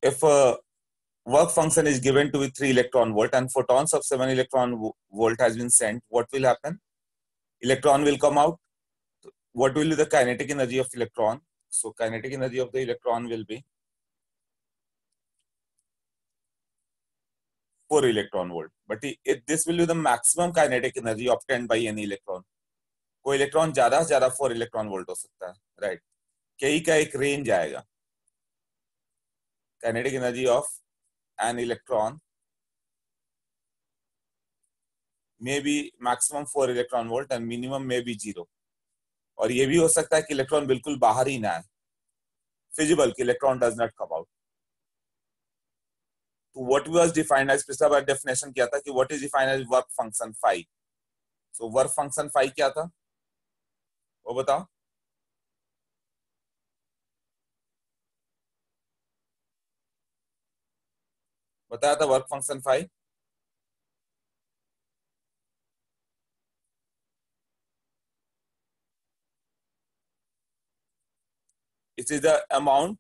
if a work function is given to be 3 electron volt and photons of 7 electron volt has been sent, what will happen? Electron will come out. What will be the kinetic energy of electron? So kinetic energy of the electron will be 4 electron volt. But this will be the maximum kinetic energy obtained by any electron. कोई electron ज्यादा से ज्यादा 4 electron volt हो सकता है, right? के का एक रेंज आएगा. Kinetic energy of an electron may be maximum 4 electron volt and minimum may be 0. और ये भी हो सकता है कि इलेक्ट्रॉन बिल्कुल बाहर ही ना आए, फिजिबल कि electron does not come out. तो व्हाट वाज डिफाइंड एज, पिछला बार डेफिनेशन किया था कि what is defined as work function phi. So work function phi क्या था वो बताओ. बताया था work function phi. It is the amount,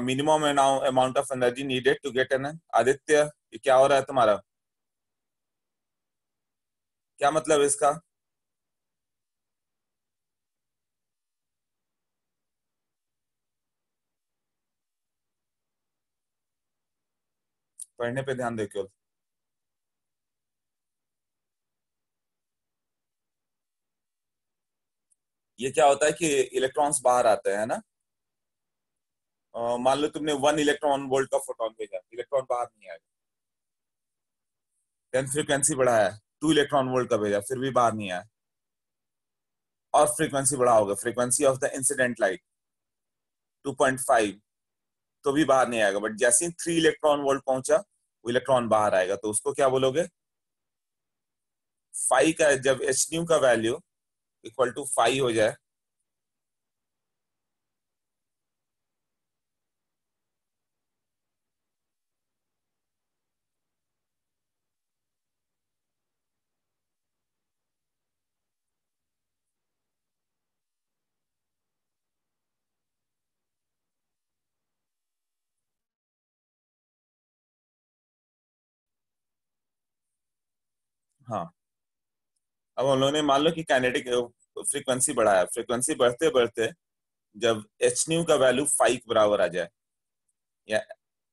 minimum amount of energy needed to get an. Aditya ये क्या हो रहा है तुम्हारा? क्या मतलब इसका? पढ़ने पे ध्यान दे क्यों. ये क्या होता है कि इलेक्ट्रॉन्स बाहर आते हैं ना. मान लो तुमने 1 इलेक्ट्रॉन वोल्ट का फोटोन भेजा, इलेक्ट्रॉन बाहर नहीं आएगा. देन फ्रीक्वेंसी बढ़ाया, 2 इलेक्ट्रॉन वोल्ट का भेजा, फिर भी बाहर नहीं आया. और फ्रीक्वेंसी बढ़ाओगे, frequency of the incident light 2.5, तो भी बाहर नहीं आएगा. बट जैसे ही 3 इलेक्ट्रॉन वोल्ट पहुंचा वो इलेक्ट्रॉन बाहर आएगा. तो उसको क्या बोलोगे? फाई का जब एच न्यू का वैल्यू इक्वल टू फाई हो जाए, हाँ. अब हम लोगों ने मान लो कि काइनेटिक फ्रीक्वेंसी बढ़ाया, फ्रीक्वेंसी बढ़ते बढ़ते जब एच न्यू का वैल्यू 5 के बराबर आ जाए या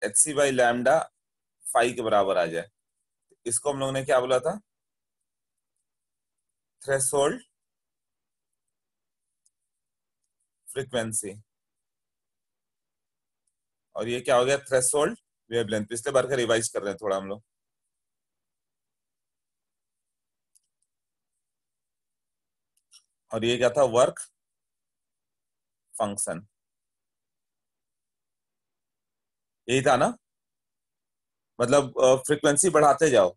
एच सी बाई लैम्डा 5 के बराबर आ जाए, इसको हम लोगों ने क्या बोला था? Threshold frequency. और ये क्या हो गया? Threshold wavelength. पिछले बार का रिवाइज कर रहे हैं थोड़ा हम लोग. और ये क्या था? Work function. यही था ना. मतलब फ्रीक्वेंसी बढ़ाते जाओ,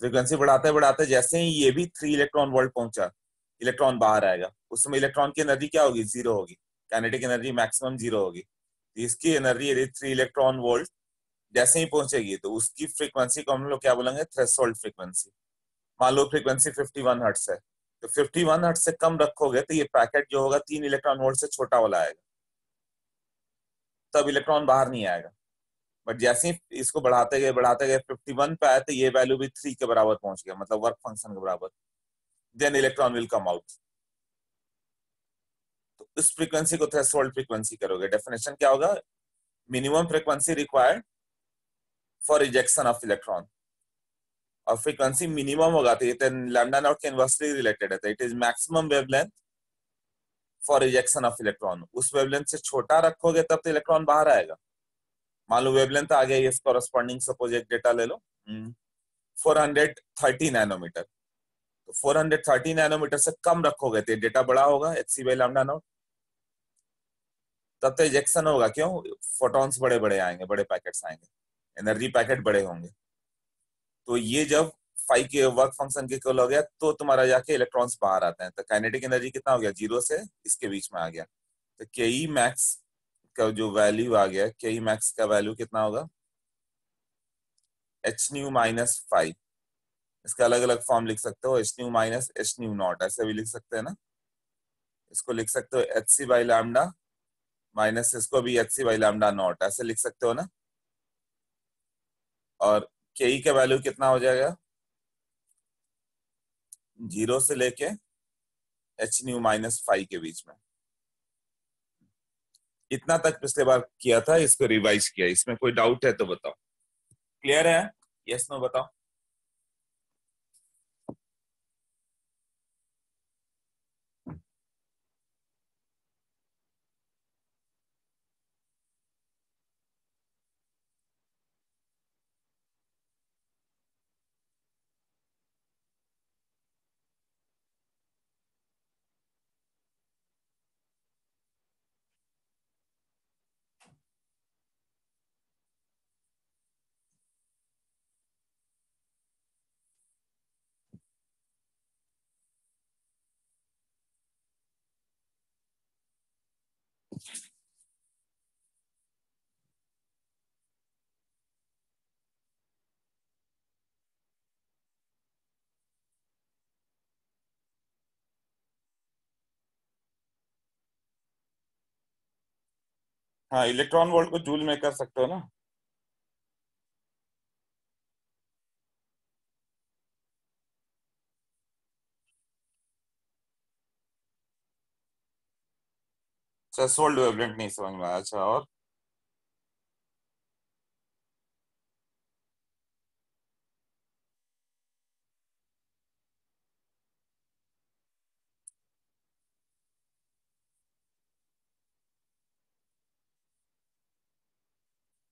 फ्रीक्वेंसी बढ़ाते बढ़ाते जैसे ही ये भी 3 इलेक्ट्रॉन वोल्ट पहुंचा, इलेक्ट्रॉन बाहर आएगा. उस समय इलेक्ट्रॉन की एनर्जी क्या होगी? 0 होगी. काइनेटिक एनर्जी मैक्सिमम 0 होगी. तो इसकी एनर्जी यदि 3 इलेक्ट्रॉन वोल्ट जैसे ही पहुंचेगी तो उसकी फ्रीक्वेंसी को हम लोग क्या बोलेंगे? Threshold frequency. मान लो फ्रीक्वेंसी 51 हर्ट्ज है, तो 51 हर्ट्ज से कम रखोगे तो ये पैकेट जो होगा 3 इलेक्ट्रॉन वोल्ट से छोटा वाला आएगा, तब इलेक्ट्रॉन बाहर नहीं आएगा. बट जैसे ही इसको बढ़ाते गए 51 पे आए तो ये वैल्यू भी 3 के बराबर पहुंच गया, मतलब वर्क फंक्शन के बराबर. Then electron will come out. तो इस फ्रीक्वेंसी को थ्रेशोल्ड फ्रीक्वेंसी करोगे. डेफिनेशन क्या होगा? Minimum frequency required for rejection of electron. और फ्रीक्वेंसी मिनिमम होगा तो ये लैम्डा नॉट के इनवर्सली रिलेटेड है. तो it is maximum wavelength for rejection of electron. उस वेवलेंथ से छोटा रखोगे तब तो इलेक्ट्रॉन बाहर आएगा. मान लो वेवलेंथ आ गया, इस कॉरेस्पॉन्डिंग सपोज एक डेटा ले लो 430 नैनोमीटर. तो 430 नैनोमीटर से कम रखोगे तो डेटा बड़ा होगा, H C by lambda not. तब तो इजेक्शन होगा. क्यों? फोटॉन्स बड़े बड़े आएंगे, बड़े पैकेट्स आएंगे, एनर्जी पैकेट बड़े होंगे. तो ये जब फाइव के वर्क फंक्शन के इक्वल हो गया तो तुम्हारा जाके इलेक्ट्रॉन्स बाहर आते हैं. तो काइनेटिक एनर्जी कितना हो गया? 0 से इसके बीच में आ गया. तो के ई मैक्स का जो वैल्यू आ गया, के ई मैक्स का वैल्यू कितना होगा? H nu minus 5. इसका अलग अलग फॉर्म लिख सकते हो, H nu minus H nu not, ऐसे भी लिख सकते हैं ना. इसको लिख सकते हो H C by lambda minus इसको भी H C by lambda not, ऐसे लिख सकते हो ना. और के ई का वैल्यू कितना हो जाएगा, 0 से लेके एच न्यू -5 के बीच में। इतना तक पिछले बार किया था, इसको रिवाइज किया। इसमें कोई डाउट है तो बताओ। क्लियर है? यस नो बताओ। हाँ, इलेक्ट्रॉन वोल्ट को जूल में कर सकते हो ना। थ्रेशोल्ड वेवलेंथ नहीं समझ में आया। अच्छा, और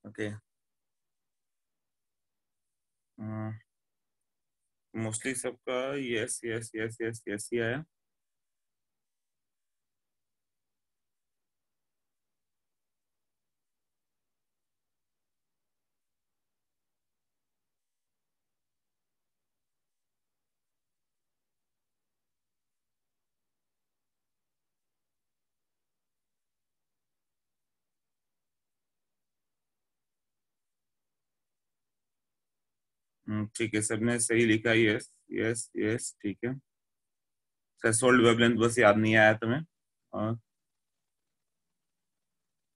ओके, मोस्टली सबका yes yes yes yes yes he आया। ठीक है, सबने सही लिखा। यस यस यस, ठीक है। थ्रेशोल्ड वेवलेंथ बस याद नहीं आया तुम्हें। और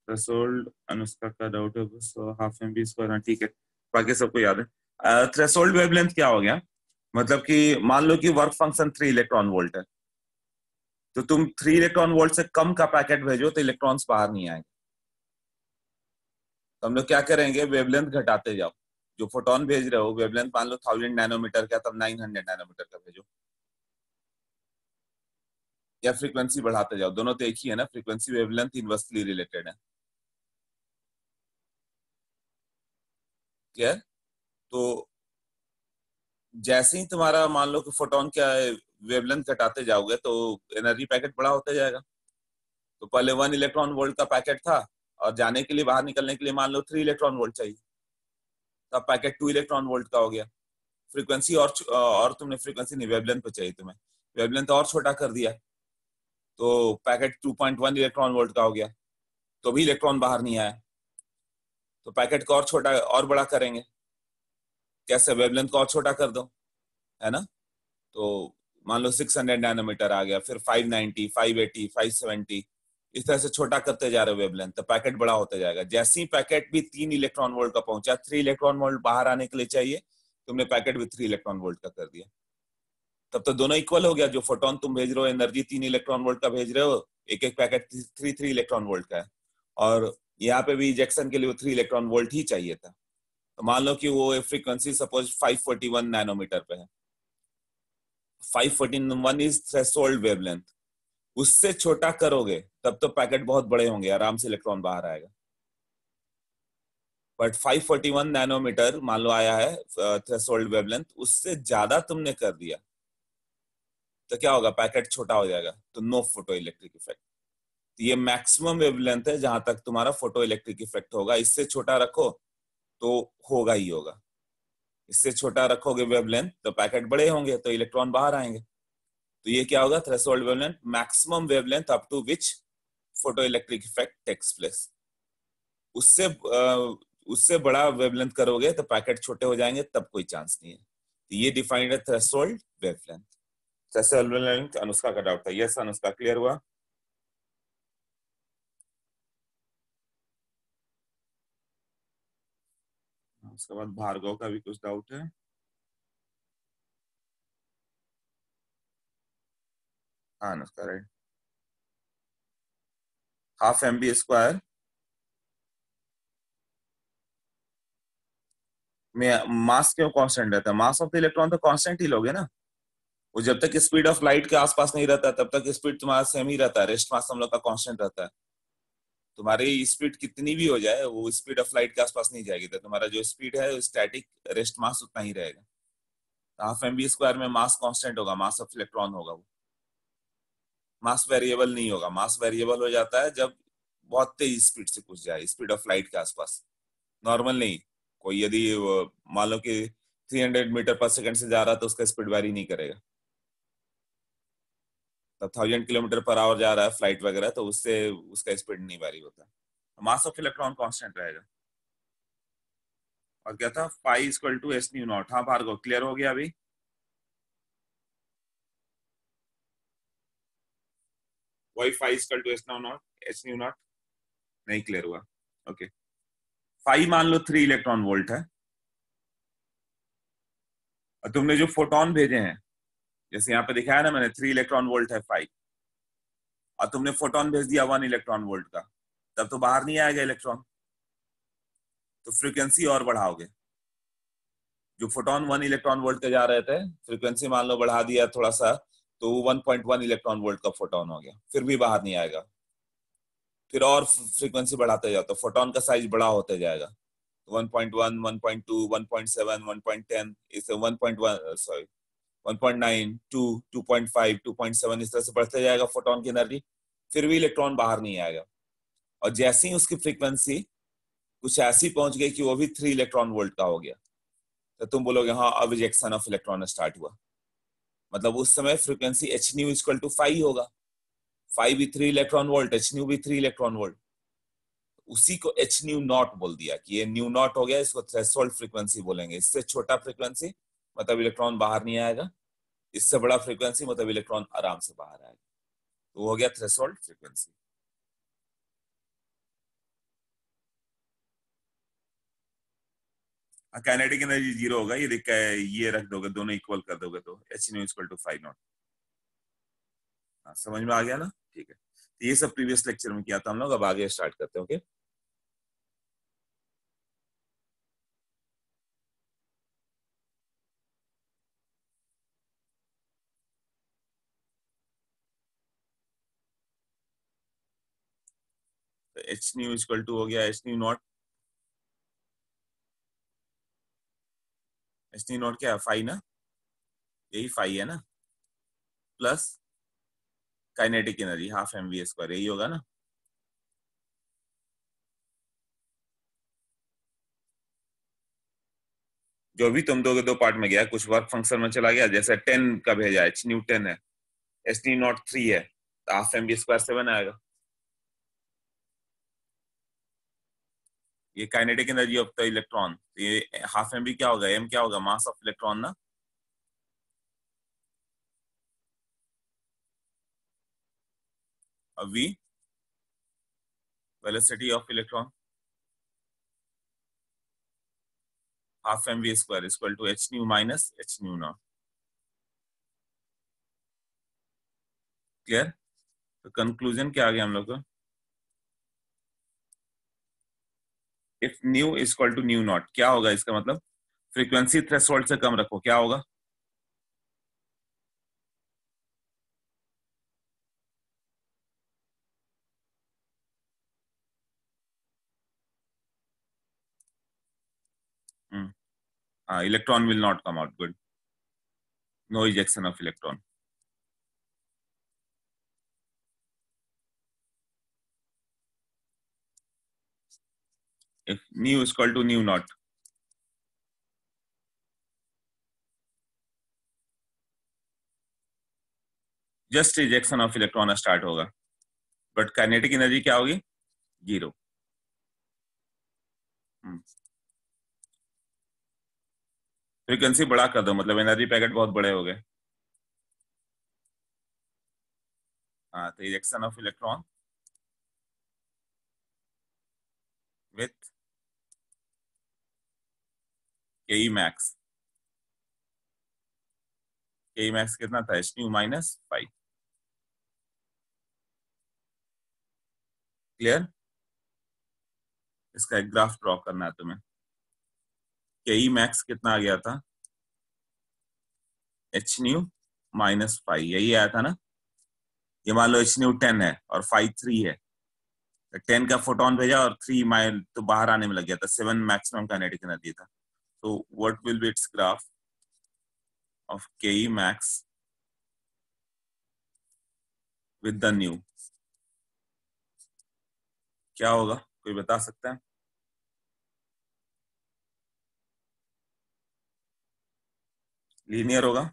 थ्रेशोल्ड, अनुष्का का डाउट है बस, हाफ एम बी स्क्वायर, ठीक है। बाकी सबको याद है। थ्रेशोल्ड वेवलेंथ क्या हो गया, मतलब कि मान लो कि वर्क फंक्शन 3 इलेक्ट्रॉन वोल्ट है, तो तुम 3 इलेक्ट्रॉन वोल्ट से कम का पैकेट भेजो तो इलेक्ट्रॉन्स बाहर नहीं आएंगे। तो हम लोग क्या करेंगे, वेवलेंथ घटाते जाओ। जो फोटोन भेज रहे हो, वेवलेंथ मान लो 1000 नैनोमीटर का, तब 900 नैनोमीटर का भेजो, या फ्रीक्वेंसी बढ़ाते जाओ। दोनों तो एक ही है ना, फ्रीक्वेंसी वेवलेंथ इनवर्सली रिलेटेड है। क्लियर? तो जैसे ही तुम्हारा मान लो कि फोटोन क्या वेवलेंथ घटाते जाओगे तो एनर्जी पैकेट बड़ा होता जाएगा। तो पहले 1 इलेक्ट्रॉन वोल्ट का पैकेट था, और जाने के लिए, बाहर निकलने के लिए मान लो 3 इलेक्ट्रॉन वोल्ट चाहिए, तब पैकेट 2 इलेक्ट्रॉन वोल्ट का हो गया। फ्रीक्वेंसी और तुमने फ्रीक्वेंसी नहीं, वेवलेंथ पे चाहिए तुम्हें, वेवलेंथ और छोटा कर दिया, तो पैकेट 2.1 इलेक्ट्रॉन वोल्ट का हो गया, तो भी इलेक्ट्रॉन बाहर नहीं आया। तो पैकेट को और छोटा और बड़ा करेंगे, कैसे, वेवलेंथ को और छोटा कर दो, है ना। तो मान लो 600 नैनोमीटर आ गया, फिर 590, 580, 570, इस तरह से छोटा करते जा रहे हो वेवलेंथ, तो पैकेट बड़ा होता जाएगा। जैसे ही पैकेट भी 3 इलेक्ट्रॉन वोल्ट का पहुंचा, 3 इलेक्ट्रॉन वोल्ट बाहर आने के लिए चाहिए, तुमने पैकेट भी 3 इलेक्ट्रॉन वोल्ट का कर दिया। तब तो दोनों इक्वल हो गया। जो फोटोन तुम भेज रहे हो, एनर्जी 3 इलेक्ट्रॉन वोल्ट का भेज रहे हो, एक एक पैकेट 3 इलेक्ट्रॉन वोल्ट का है, और यहाँ पे भी इजेक्शन के लिए वो 3 इलेक्ट्रॉन वोल्ट ही चाहिए था। तो मान लो कि वो फ्रीक्वेंसी सपोज 541 नैनोमीटर पे है, 541 इज थ्रेशोल्ड वेवलेंथ। उससे छोटा करोगे तब तो पैकेट बहुत बड़े होंगे, आराम से इलेक्ट्रॉन बाहर आएगा। बट 541 नैनोमीटर मान लो आया है थ्रेशोल्ड वेवलेंथ, उससे ज्यादा तुमने कर दिया तो क्या होगा, पैकेट छोटा हो जाएगा, तो नो फोटो इलेक्ट्रिक इफेक्ट। तो ये मैक्सिमम वेवलेंथ है जहां तक तुम्हारा फोटो इलेक्ट्रिक इफेक्ट होगा। इससे छोटा रखो तो होगा ही होगा। इससे छोटा रखोगे वेवलेंथ तो पैकेट बड़े होंगे, तो इलेक्ट्रॉन बाहर आएंगे। तो ये क्या होगा, threshold wavelength, maximum wavelength up to which photo electric effect takes place. उससे उससे बड़ा वेवलेंथ करोगे तो पैकेट छोटे हो जाएंगे, तब कोई चांस नहीं है। तो ये डिफाइंड है threshold wavelength. Threshold wavelength, Anushka का डाउट था। यस अनुष्का, क्लियर हुआ? उसके बाद भार्गव का भी कुछ डाउट है। हाँ ना, correct. Half M B square में मास क्यों कांस्टेंट रहता है? मास ऑफ द इलेक्ट्रॉन तो कांस्टेंट ही लोगे ना। वो जब तक स्पीड ऑफ लाइट के आसपास नहीं रहता तब तक स्पीड तुम्हारा सेम ही रहता है, रेस्ट मास हम लोग का कांस्टेंट रहता है। तुम्हारी स्पीड कितनी भी हो जाए वो स्पीड ऑफ लाइट के आसपास नहीं जाएगी, तो तुम्हारा जो स्पीड है स्टैटिक रेस्ट मास उतना ही रहेगा। हाफ एम बी स्क्वायर में मास कांस्टेंट होगा, मास ऑफ इलेक्ट्रॉन होगा वो। मास वेरिएबल नहीं होगा। मास वेरिएबल हो जाता है जब बहुत तेज स्पीड से कुछ जाए, स्पीड ऑफ लाइट के आसपास। नॉर्मल नहीं। कोई यदि मान लो कि 300 मीटर पर सेकंड से जा रहा है तो उसका स्पीड वेरी नहीं करेगा। तो 1000 किलोमीटर पर आवर जा रहा है फ्लाइट वगैरह तो उससे उसका स्पीड नहीं वेरी होता। मास ऑफ इलेक्ट्रॉन कांस्टेंट रहेगा। और क्या था? Phi equal to S nu not. हाँ भार्गव, क्लियर हो गया अभी? वही phi equal to S nu not, S nu not. नहीं क्लियर हुआ? ओके। फाई मान लो 3 इलेक्ट्रॉन वोल्ट है, और तुमने जो फोटोन भेजे हैं, जैसे यहाँ पे दिखाया ना मैंने, 3 इलेक्ट्रॉन वोल्ट है फाई, और तुमने फोटोन भेज दिया 1 इलेक्ट्रॉन वोल्ट का, तब तो बाहर नहीं आएगा इलेक्ट्रॉन। तो फ्रीक्वेंसी और बढ़ाओगे। जो फोटोन 1 इलेक्ट्रॉन वोल्ट के जा रहे थे, फ्रीक्वेंसी मान लो बढ़ा दिया थोड़ा सा, तो 1.1 इलेक्ट्रॉन वोल्ट का फोटोन हो गया, फिर भी बाहर नहीं आएगा। फिर और फ्रीक्वेंसी बढ़ाते जाओ तो फोटोन का साइज बड़ा होते जाएगा। 1.1, 1.2, 1.7, 1.10, इसे 1.1, सॉरी 1.9, 2, 2.5, 2.7, इस तरह से बढ़ते जाएगा फोटोन की एनर्जी। फिर भी इलेक्ट्रॉन बाहर नहीं आएगा। और जैसे ही उसकी फ्रीक्वेंसी कुछ ऐसी पहुंच गई कि वो भी 3 इलेक्ट्रॉन वोल्ट का हो गया, तो तुम बोलोगे हाँ अब रिजेक्शन ऑफ इलेक्ट्रॉन स्टार्ट हुआ। मतलब उस समय frequency H nu equal to 5 होगा। 5 भी 3 इलेक्ट्रॉन वोल्ट, एच न्यू भी 3 इलेक्ट्रॉन वोल्ट। उसी को एच न्यू नॉट बोल दिया कि ये न्यू नॉट हो गया, इसको थ्रेशोल्ड फ्रीक्वेंसी बोलेंगे। इससे छोटा फ्रीक्वेंसी मतलब इलेक्ट्रॉन बाहर नहीं आएगा, इससे बड़ा फ्रीक्वेंसी मतलब इलेक्ट्रॉन आराम से बाहर आएगा। तो वो हो गया threshold frequency. Kinetic energy zero होगा, ये देख के ये रख दोगे, दोनों इक्वल कर दोगे तो H nu equal to 5 not. हाँ, समझ में आ गया ना? ठीक है, तो ये सब प्रीवियस लेक्चर में किया था हम लोग। अब आगे स्टार्ट करते हैं। ओके। तो एच न्यू इक्वल टू हो गया H nu not. H nu not क्या है? 5 ना, यही 5 है ना, plus kinetic energy half M V square, यही होगा ना। जो भी तुम दोगे दो पार्ट में गया, कुछ वर्क फंक्शन में चला गया, जैसे 10 का भेजा, एच न्यू 10 है, एच न्यू नॉट 3 है, तो हाफ एम वी स्क्वायर 7 आएगा। ये kinetic energy of the electron. ये हाफ एम वी क्या होगा? एम क्या होगा? मास ऑफ इलेक्ट्रॉन ना। V velocity of electron, half M V square equal to H nu minus H nu not. Clear? तो conclusion क्या आ गया हम लोग को? If nu equal to nu not, क्या होगा इसका मतलब? फ्रीक्वेंसी थ्रेशोल्ड से कम रखो, क्या होगा? हाँ, electron will not come out, good. No ejection of electron. If nu equal to nu not, just ejection of electron start होगा, बट काइनेटिक एनर्जी क्या होगी? जीरो। फ्रीक्वेंसी बड़ा कर दो, मतलब एनर्जी पैकेट बहुत बड़े हो गए। हाँ, तो इजेक्शन ऑफ इलेक्ट्रॉन विथ के मैक्स, के मैक्स कितना था, H nu minus five. Clear? इसका एक ग्राफ ड्रॉ करना है तुम्हें। के मैक्स कितना आ गया था, एच न्यू माइनस फाइव, यही आया था ना। ये मान लो एच न्यू 10 है और फाइव 3 है, 10 का फोटोन भेजा और 3 माइल तो बाहर आने में लग गया था, 7 मैक्सिमम काइनेटिक एनर्जी था। तो what will be it's graph of के मैक्स विद द न्यू, क्या होगा, कोई बता सकता है? लीनियर होगा।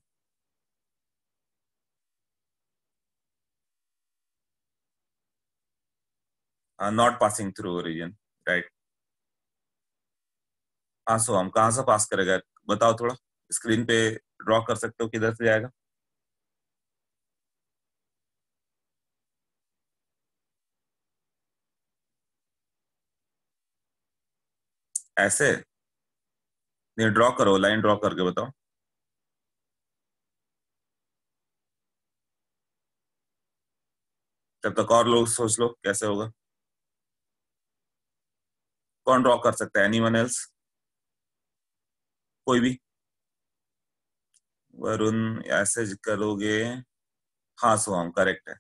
Not passing through origin, right. हाँ, सो हम कहाँ से पास करेगा, बताओ थोड़ा, स्क्रीन पे ड्रॉ कर सकते हो किधर से जाएगा? ऐसे नहीं, ड्रॉ करो, लाइन ड्रॉ करके बताओ। तब तक और लोग सोच लो कैसे होगा। कौन ड्रॉ कर सकता है, एनीवन एल्स? कोई भी? वरुण, ऐसे करोगे? हाँ, सोहम करेक्ट है।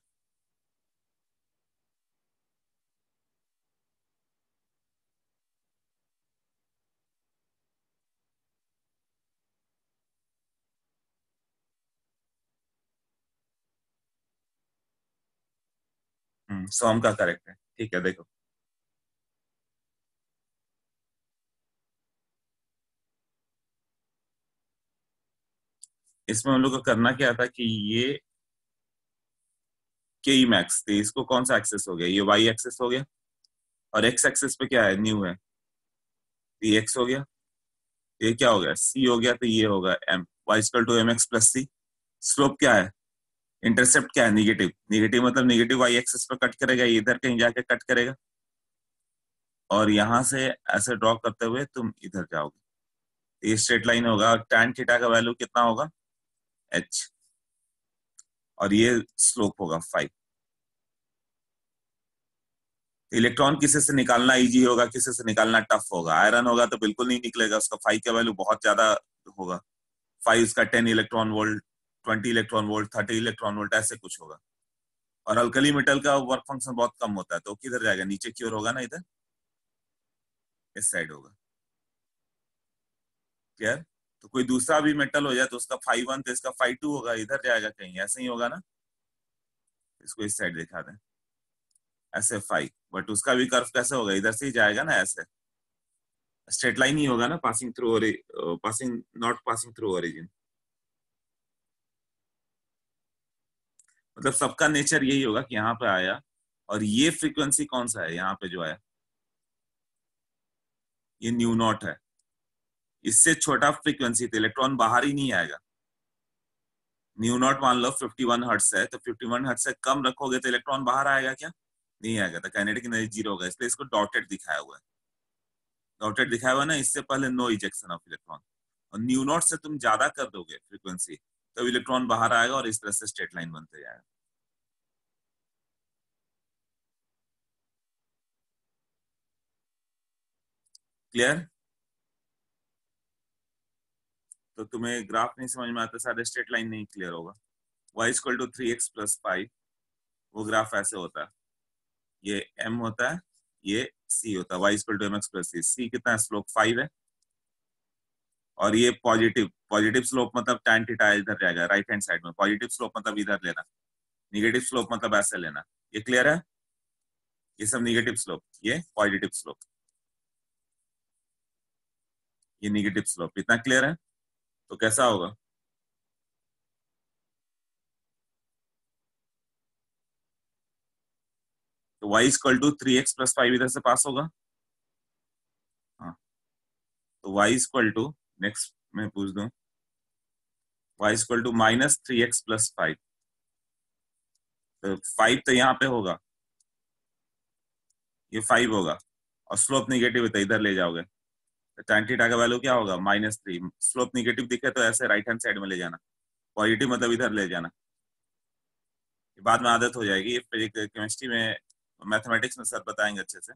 सोहम का करेक्ट है, ठीक है। देखो, इसमें हम लोग को करना क्या था कि ये के ई मैक्स थे, इसको कौन सा एक्सेस हो गया, ये वाई एक्सेस हो गया, और एक्स एक्सेस पे क्या है, न्यू है, ये एक्स हो गया। ये क्या हो गया, सी हो गया, तो ये होगा M, Y equal to M X plus C. Slope क्या है, इंटरसेप्ट क्या है, निगेटिव, निगेटिव मतलब निगेटिव वाई एक्सेस पर कट करेगा, ये इधर कहीं जाके कट करेगा, और यहां से ऐसे ड्रॉ करते हुए तुम इधर जाओगे, ये स्ट्रेट लाइन होगा, और tan थीटा का वैल्यू कितना होगा, एच, और ये स्लोप होगा फाइव। इलेक्ट्रॉन किसी से निकालना इजी होगा, किसी से निकालना टफ होगा। आयरन होगा तो बिल्कुल नहीं निकलेगा, उसका फाइव का वैल्यू बहुत ज्यादा होगा, फाइव उसका 10 electron volt, 20 electron volt, 30 electron volt, ऐसे कुछ होगा। और अल्कली मेटल का वर्क फंक्शन बहुत कम होता है, तो किधर जाएगा, नीचे की ओर होगा ना, इधर इस साइड होगा। क्लियर? तो कोई दूसरा भी मेटल हो जाए तो उसका फाइव वन, तो इसका फाइव टू होगा, इधर जाएगा कहीं, ऐसे ही होगा ना। इसको इस साइड दिखा दें, ऐसे फाइव, बट उसका भी कर्व कैसे होगा, इधर से ही जाएगा ना, ऐसे स्ट्रेट लाइन ही होगा ना, passing through, passing, not passing through origin. मतलब सबका नेचर यही होगा कि यहाँ पे आया, और ये फ्रीक्वेंसी कौन सा है यहाँ पे जो आया, ये न्यू नॉट है। इससे छोटा फ्रीक्वेंसी तो इलेक्ट्रॉन बाहर ही नहीं आएगा। न्यू नॉट मान लो 51 हर्ट्ज है, तो 51 हर्ट्ज से कम रखोगे तो इलेक्ट्रॉन बाहर आएगा क्या, नहीं आएगा, तो काइनेटिक एनर्जी जीरो होगा, इसलिए इसको डॉटेड दिखाया हुआ है। डॉटेड दिखाया हुआ है ना, इससे पहले नो इजेक्शन ऑफ इलेक्ट्रॉन। और न्यू नॉट से तुम ज्यादा कर दोगे फ्रीक्वेंसी, तो इलेक्ट्रॉन बाहर आएगा और इस तरह से स्ट्रेट लाइन बनते जाएगा। क्लियर? तो तुम्हें ग्राफ नहीं समझ में आता, सारे स्ट्रेट लाइन नहीं क्लियर होगा। y इक्वल टू 3x+5, वो ग्राफ ऐसे होता है, ये m होता है, ये c होता है, y equal to M X plus C, C कितना है, स्लोप 5 है, और ये पॉजिटिव, पॉजिटिव स्लोप मतलब tan थीटा इधर जाएगा राइट हैंड साइड में, पॉजिटिव स्लोप मतलब इधर लेना, निगेटिव स्लोप मतलब ऐसे लेना। ये क्लियर है? ये सब निगेटिव स्लोप, ये पॉजिटिव स्लोप, ये निगेटिव स्लोप, इतना क्लियर है? तो कैसा होगा, तो y इक्वल टू 3x+5 इधर से पास होगा। हाँ, तो y इक्वल टू, नेक्स्ट मैं पूछ दूं, y इक्वल टू -3x+5, तो 5 तो यहाँ पे होगा, ये 5 होगा, और स्लोप निगेटिव है तो इधर ले जाओगे, tan थीटा का वैल्यू क्या होगा -3। स्लोप निगेटिव दिखे तो ऐसे राइट हैंड साइड में ले जाना, पॉजिटिव मतलब इधर ले जाना। बाद में आदत हो जाएगी, फिजिक्स केमिस्ट्री में मैथमेटिक्स में सर बताएंगे अच्छे से,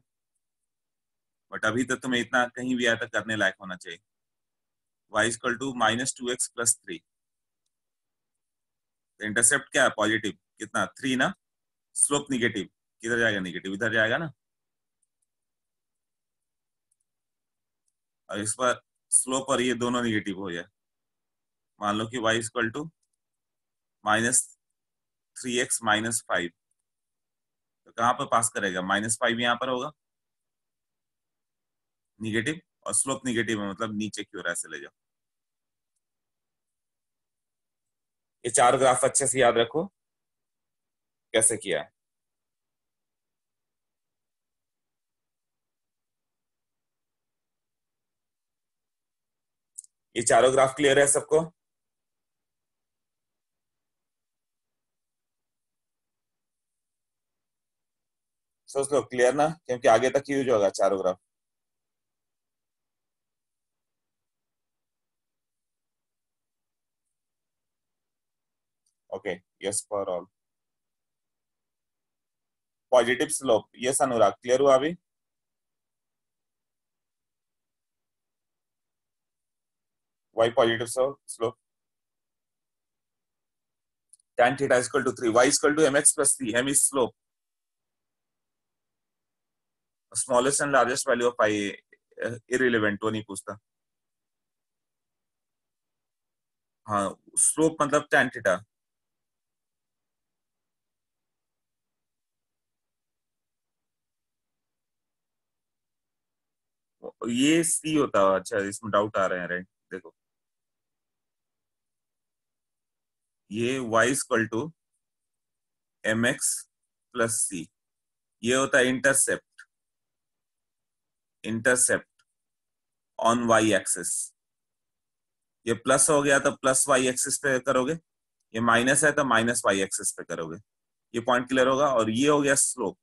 बट अभी तक तुम्हें इतना कहीं भी आया तक करने लायक होना चाहिए। y equal to -2x + 3। Intercept क्या है पॉजिटिव, कितना 3 ना, स्लोप निगेटिव, किधर जाएगा निगेटिव, इधर जाएगा ना। और इस पर स्लोप और ये दोनों निगेटिव हो जाए, मान लो कि y इक्वल टू -3x - 5, तो कहाँ पर पास करेगा, -5 यहाँ पर होगा निगेटिव, और स्लोप निगेटिव है मतलब नीचे की ओर ऐसे ले जाओ। ये चार ग्राफ अच्छे से याद रखो कैसे किया है। ये चारों ग्राफ क्लियर है सबको? सोच लो क्लियर ना, क्योंकि आगे तक यूज होगा चारों graph. Okay, yes for all. Positive slope, yes Anurag, clear हुआ अभी? Y positive slope, tan theta equal to 3, y equal to mx + c, m is slope, smallest and largest value of i irrelevant, वो नहीं पूछता। हाँ, slope मतलब tan theta. ये c होता है, अच्छा इसमें डाउट आ रहे हैं, राइट। देखो ये y equal to mx + c, ये होता है intercept, intercept on y axis. ये प्लस हो गया तो प्लस y एक्सिस पे करोगे, ये माइनस है तो माइनस y एक्सिस पे करोगे। ये पॉइंट क्लियर होगा। और ये हो गया स्लोप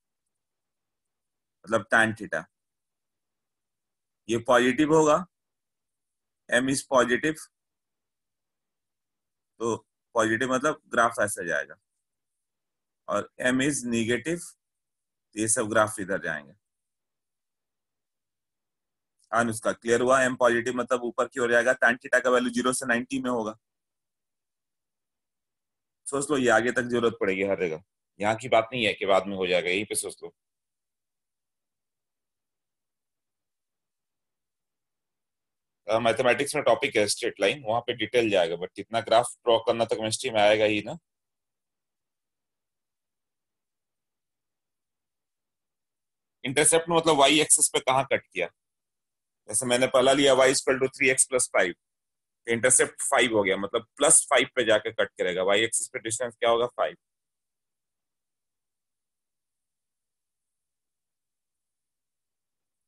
मतलब tan थीटा। ये पॉजिटिव होगा, m इज पॉजिटिव, तो पॉजिटिव मतलब ग्राफ ऐसे जाएगा, और m इज निगेटिव, ये सब ग्राफ इधर जाएंगे। हाँ उसका क्लियर हुआ, m पॉजिटिव मतलब ऊपर की ओर जाएगा, tan थीटा का वैल्यू 0 से 90 में होगा। सोच लो ये आगे तक जरूरत पड़ेगी हर जगह, यहाँ की बात नहीं है कि बाद में हो जाएगा, यहीं पे सोच लो। मैथमेटिक्स में टॉपिक है स्ट्रेट लाइन, वहां पे डिटेल जाएगा, बट इतना ग्राफ ड्रॉ करना तो केमिस्ट्री में आएगा ही ना। इंटरसेप्ट मतलब वाई एक्सिस पे कहाँ कट किया, जैसे मैंने पहला लिया y equal to 3x + 5, intercept 5 हो गया, मतलब +5 पे जाके कट करेगा, y एक्सिस पे डिस्टेंस क्या होगा 5।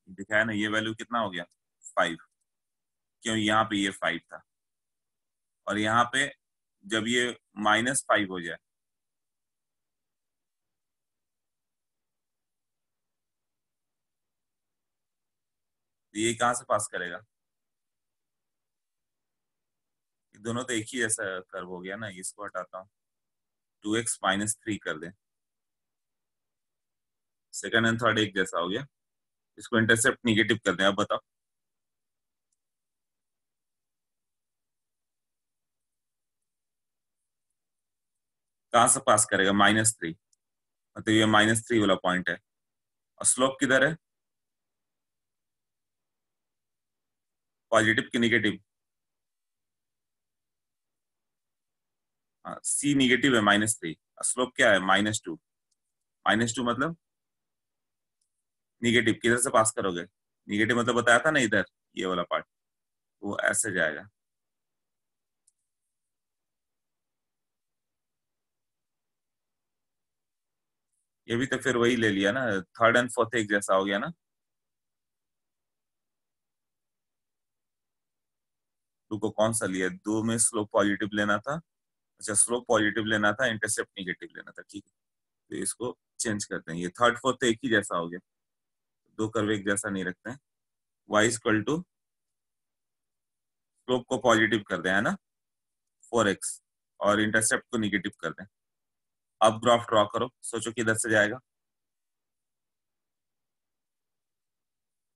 दिखाया ना, ये वैल्यू कितना हो गया 5, क्यों यहाँ पे ये 5 था, और यहाँ पे जब ये -5 हो जाए, तो ये कहाँ से पास करेगा, ये दोनों तो एक ही जैसा कर्व हो गया ना। इसको हटाता हूँ, 2x - 3 कर दे, सेकंड एंड थर्ड एक जैसा हो गया, इसको इंटरसेप्ट निगेटिव कर दें। अब बताओ कहाँ से पास करेगा, -3, मतलब ये -3 वाला पॉइंट है, और स्लोप किधर है, पॉजिटिव की निगेटिव, सी निगेटिव है -3, स्लोप क्या है -2, -2 मतलब निगेटिव, किधर से पास करोगे, निगेटिव मतलब बताया था ना इधर, ये वाला पार्ट, वो ऐसे जाएगा। ये भी तो फिर वही ले लिया ना, थर्ड एंड फोर्थ एक जैसा हो गया ना। टू को कौन सा लिया, दो में स्लोप पॉजिटिव लेना था, अच्छा स्लोप पॉजिटिव लेना था, इंटरसेप्ट निगेटिव लेना था, ठीक है। तो इसको चेंज करते हैं, ये थर्ड फोर्थ एक ही जैसा हो गया, दो कर्व एक जैसा नहीं रखते हैं। y इक्वल टू स्लोप को पॉजिटिव कर दें, है ना, 4x, और इंटरसेप्ट को निगेटिव कर दें। अब ग्राफ ड्रॉ करो, सोचो किधर से जाएगा।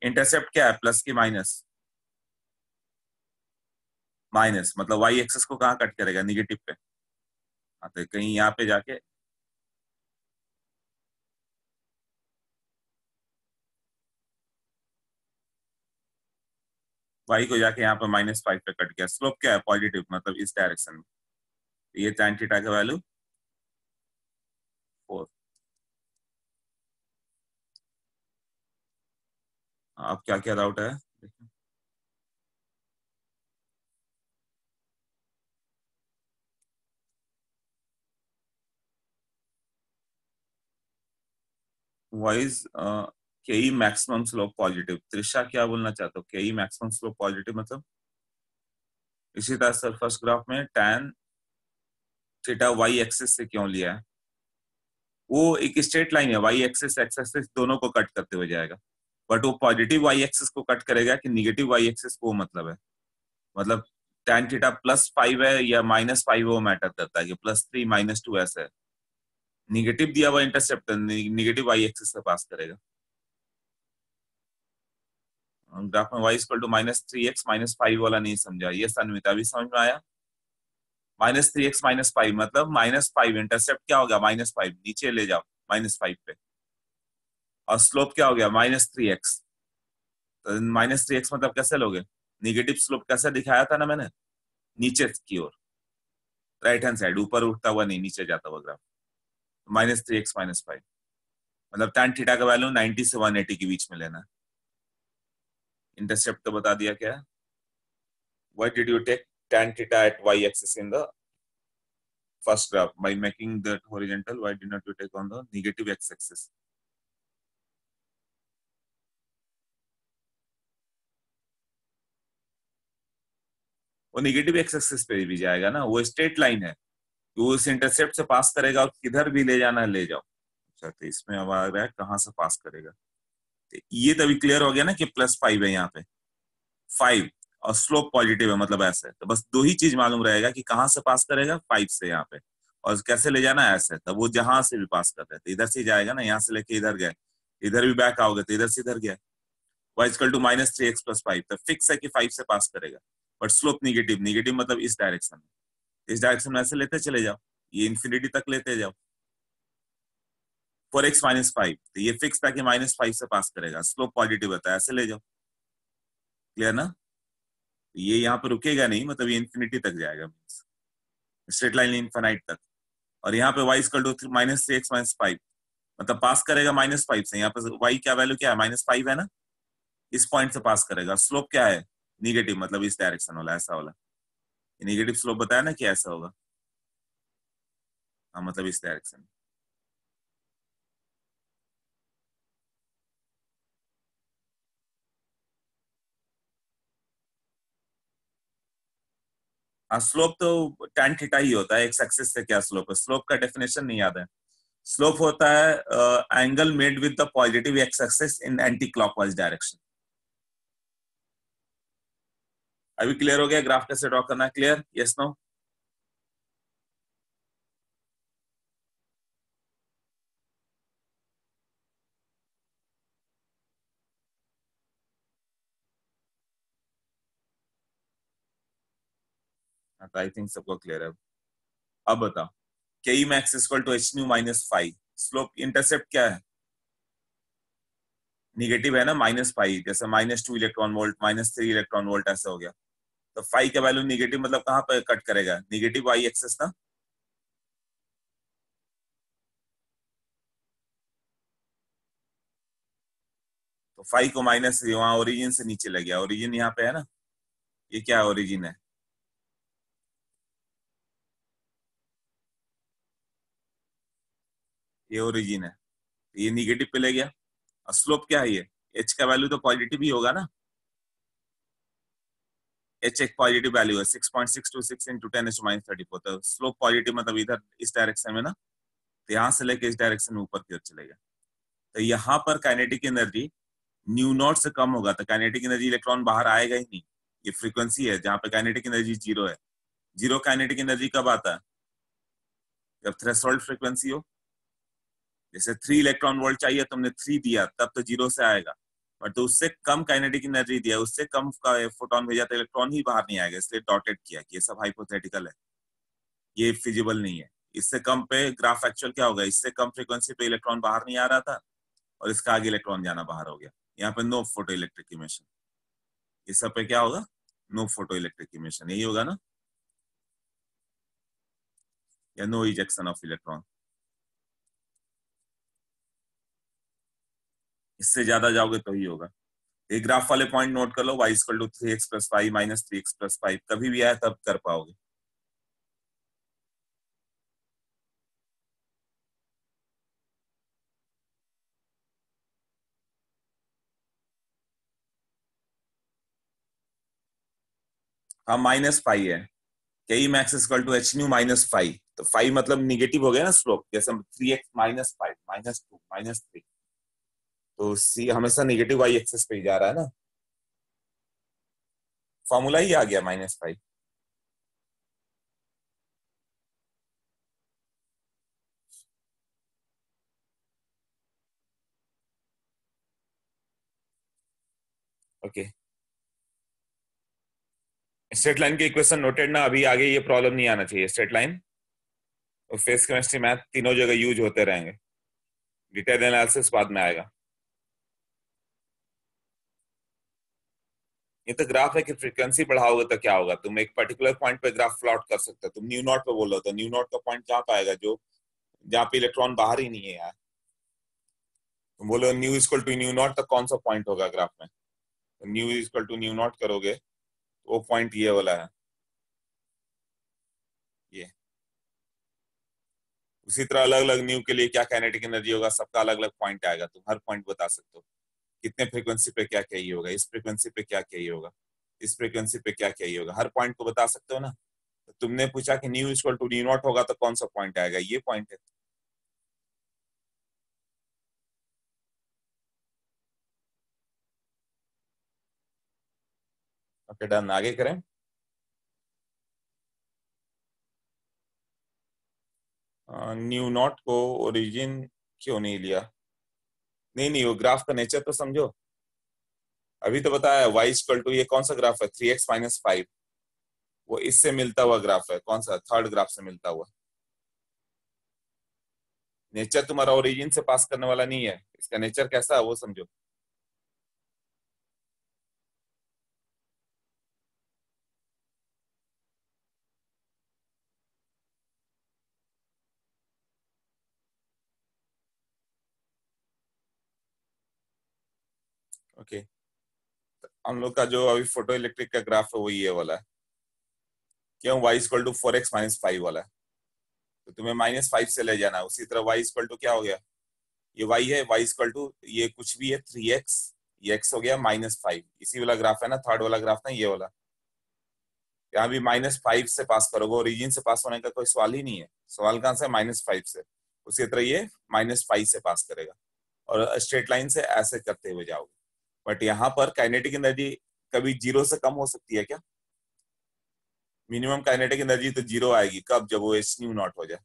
इंटरसेप्ट क्या है, प्लस की माइनस? माइनस, मतलब वाई एक्सेस को कहाँ कट करेगा, निगेटिव पे। हाँ, तो कहीं यहाँ पे जाके वाई को जाके यहाँ पे -5 पे कट गया। स्लोप क्या है, पॉजिटिव, मतलब इस डायरेक्शन में। तो ये tan थीटा का वैल्यू 4। अब क्या क्या डाउट है? वाइज के ई मैक्सिमम स्लोप पॉजिटिव। त्रिशा क्या बोलना चाहते हो, के ई मैक्सिमम स्लोप पॉजिटिव मतलब? इसी तरह से फर्स्ट ग्राफ में tan थीटा वाई एक्सिस से क्यों लिया है? वो एक स्ट्रेट लाइन है, वाई एक्सिस एक्स एक्सिस दोनों को कट करते हुए जाएगा, बट वो पॉजिटिव वाई एक्सिस को कट करेगा कि निगेटिव वाई एक्सिस को, मतलब है, मतलब tan थीटा +5 है या -5, वो मैटर करता है कि +3 -2 ऐसा है। निगेटिव दिया हुआ इंटरसेप्ट निगेटिव वाई एक्सिस से पास करेगा। ग्राफ में y इक्वल टू -3x -5 वाला नहीं समझा, ये सन्मिता भी समझ में आया। -3x -5 मतलब -5, इंटरसेप्ट क्या होगा, -5, नीचे ले जाओ -5 पे, और स्लोप क्या हो गया, -3x। तो -3x मतलब कैसे लोगे, निगेटिव स्लोप कैसे दिखाया था ना मैंने, नीचे की ओर, राइट हैंड साइड, ऊपर उठता हुआ नहीं, नीचे जाता हुआ ग्राफ। -3x -5 मतलब tan थीटा का वैल्यू 90 से 180 के बीच में लेना है। इंटरसेप्ट तो बता दिया क्या है। Why did you take tan theta at y axis in the first graph by making that horizontal? Why did not you take on the negative x axis? वो निगेटिव एक्स एक्सिस पे भी जाएगा ना, वो स्ट्रेट लाइन है, वो उस intercept से पास करेगा और किधर भी ले जाना है ले जाओ। अच्छा, तो इसमें अब आ रहा है कहाँ से पास करेगा। तो ये तभी क्लियर हो गया ना कि +5 है यहाँ पे, 5, और स्लोप पॉजिटिव है, मतलब ऐसे। तो बस दो ही चीज मालूम रहेगा कि कहाँ से पास करेगा, 5 से यहाँ पे, और कैसे ले जाना है, ऐसे। तब वो जहां से भी पास कर रहे हैं तो इधर से ही जाएगा ना, यहाँ से लेके इधर गए, इधर भी बैक आओगे तो इधर से इधर गया। y इक्वल टू -3x + 5, तो फिक्स है कि 5 से पास करेगा, बट स्लोप निगेटिव, निगेटिव मतलब इस डायरेक्शन में, इस डायरेक्शन में ऐसे लेते चले जाओ, ये इन्फिनिटी तक लेते जाओ। 4x -5, तो ये फिक्स था कि -5 से पास करेगा, स्लोप पॉजिटिव होता है, ऐसे ले जाओ। क्लियर ना? ये यहाँ पे रुकेगा नहीं, मतलब ये इन्फिनिटी तक जाएगा, स्ट्रेट लाइन इनफाइनाइट तक। और यहाँ पे y इक्वल टू -3x -5, मतलब पास करेगा -5 से। यहाँ पे y क्या वैल्यू क्या है, -5 है ना, इस पॉइंट से पास करेगा। स्लोप क्या है, निगेटिव, मतलब इस डायरेक्शन वाला, ऐसा वाला। निगेटिव स्लोप बताया ना कि ऐसा होगा, हाँ, मतलब इस डायरेक्शन। हाँ, स्लोप तो tan थीटा ही होता है, एक्स एक्सिस से क्या स्लोप है, स्लोप का डेफिनेशन नहीं याद है। स्लोप होता है angle made with the positive X axis in anti clockwise direction. अभी क्लियर हो गया ग्राफ कैसे ड्रॉ करना है, clear, yes no? I think सबको क्लियर है। अब बताओ, K E max equal to H nu -5, slope intercept क्या है, निगेटिव है ना, -5, जैसे -2 इलेक्ट्रॉन वोल्ट, -3 इलेक्ट्रॉन वोल्ट, ऐसा हो गया। तो 5 का वैल्यू निगेटिव, मतलब कहाँ पे कट करेगा, निगेटिव वाई एक्सेस ना। तो 5 को माइनस, वहां ओरिजिन से नीचे लग गया, ओरिजिन यहाँ पे है ना, ये क्या ओरिजिन है, ये ओरिजिन है, तो ये निगेटिव पे ले गया। और स्लोप क्या है, ये एच का वैल्यू तो पॉजिटिव ही होगा ना, एच एक पॉजिटिव वैल्यू है, 6.626 इंटू 10⁻34, तो स्लोप पॉजिटिव मतलब इधर इस डायरेक्शन में ना, तो यहाँ से लेके इस डायरेक्शन में ऊपर की ओर चलेगा। तो यहाँ पर काइनेटिक एनर्जी न्यू नॉट से कम होगा, तो काइनेटिक एनर्जी इलेक्ट्रॉन बाहर आएगा ही नहीं, ये फ्रीक्वेंसी है जहां पे काइनेटिक एनर्जी जीरो है। जीरो काइनेटिक एनर्जी कब आता है? जब थ्रेशोल्ड फ्रीक्वेंसी हो। जैसे 3 इलेक्ट्रॉन वोल्ट चाहिए, तुमने 3 दिया तब तो जीरो से आएगा, बट तो उससे कम काइनेटिक एनर्जी दिया, उससे कम का फोटोन भेजा तो इलेक्ट्रॉन ही बाहर नहीं आएगा, इसलिए डॉटेड किया कि ये सब हाइपोथेटिकल है, ये फिजिबल नहीं है। इससे कम पे ग्राफ एक्चुअल क्या होगा, इससे कम फ्रीक्वेंसी पे इलेक्ट्रॉन बाहर नहीं आ रहा था और इसका आगे इलेक्ट्रॉन जाना बाहर हो गया। यहाँ पे नो फोटो इलेक्ट्रिक इमिशन। इस सब पे क्या होगा? नो फोटो इलेक्ट्रिक इमिशन, यही होगा ना, या नो इजेक्शन ऑफ इलेक्ट्रॉन। इससे ज्यादा जाओगे तो ही होगा। ये ग्राफ वाले पॉइंट नोट कर लो, y equal to 3x plus 5 minus 3x plus 5, कभी भी आए तब कर पाओगे। हाँ माइनस 5 है, K max equal to H nu minus 5, तो 5 मतलब निगेटिव हो गया ना स्लोप, जैसे 3x माइनस 5 माइनस 2 माइनस 3, तो सी हमेशा निगेटिव वाई एक्सेस पे ही जा रहा है ना, फॉर्मूला ही आ गया -5। ओके, स्ट्रेट लाइन के इक्वेशन नोटेड ना, अभी आगे ये प्रॉब्लम नहीं आना चाहिए। स्ट्रेट लाइन और फेस केमिस्ट्री मैथ तीनों जगह यूज होते रहेंगे, डिटेल एनालिसिस बाद में आएगा। ये तो ग्राफ है कि फ्रीक्वेंसी बढ़ाओगे तो क्या होगा, तुम एक पर्टिकुलर पॉइंट पे ग्राफ प्लॉट कर सकते हो। तुम न्यू नॉट पे बोलो तो न्यू नॉट का पॉइंट कहाँ पे आएगा, जो जहाँ पे इलेक्ट्रॉन बाहर ही नहीं है यार। तुम बोलो nu equal to nu not, तो कौन सा पॉइंट होगा ग्राफ में? तो nu equal to nu not करोगे तो वो पॉइंट ये वाला है, ये। उसी तरह अलग अलग न्यू के लिए क्या काइनेटिक एनर्जी होगा, सबका अलग अलग पॉइंट आएगा, तुम हर पॉइंट बता सकते हो कितने फ्रीक्वेंसी पे क्या क्या ही होगा, इस फ्रीक्वेंसी पे क्या क्या ही होगा, इस फ्रीक्वेंसी पे क्या क्या ही होगा, हर पॉइंट को बता सकते हो ना। तो तुमने पूछा कि nu equal to nu not होगा तो कौन सा पॉइंट आएगा, ये पॉइंट है। ओके डन, आगे करें। न्यू नॉट को ओरिजिन क्यों नहीं लिया? नहीं नहीं, वो ग्राफ का नेचर तो समझो। अभी तो बताया y इक्वल टू, ये कौन सा ग्राफ है, 3x-5, वो इससे मिलता हुआ ग्राफ है, कौन सा, थर्ड ग्राफ से मिलता हुआ। नेचर तुम्हारा ओरिजिन से पास करने वाला नहीं है, इसका नेचर कैसा है वो समझो। ओके, हम लोग का जो अभी फोटो इलेक्ट्रिक का ग्राफ है वो ये वाला है, क्यों, y इक्वल टू 4x-5 वाला है, तो तुम्हें -5 से ले जाना है। उसी तरह y इक्वल टू क्या हो गया, ये y है, y इक्वल टू ये कुछ भी है 3x, ये x हो गया -5, इसी वाला ग्राफ है ना, थर्ड वाला ग्राफ ना ये वाला। यहाँ भी -5 से पास करोगे, ओरिजिन से पास होने का कोई सवाल ही नहीं है, सवाल कहाँ से, -5 से। उसी तरह ये -5 से पास करेगा और स्ट्रेट लाइन से ऐसे करते हुए जाओगे। बट यहाँ पर काइनेटिक एनर्जी कभी जीरो से कम हो सकती है क्या? मिनिमम काइनेटिक एनर्जी तो जीरो आएगी कब, जब वो एच न्यू नॉट हो जाए,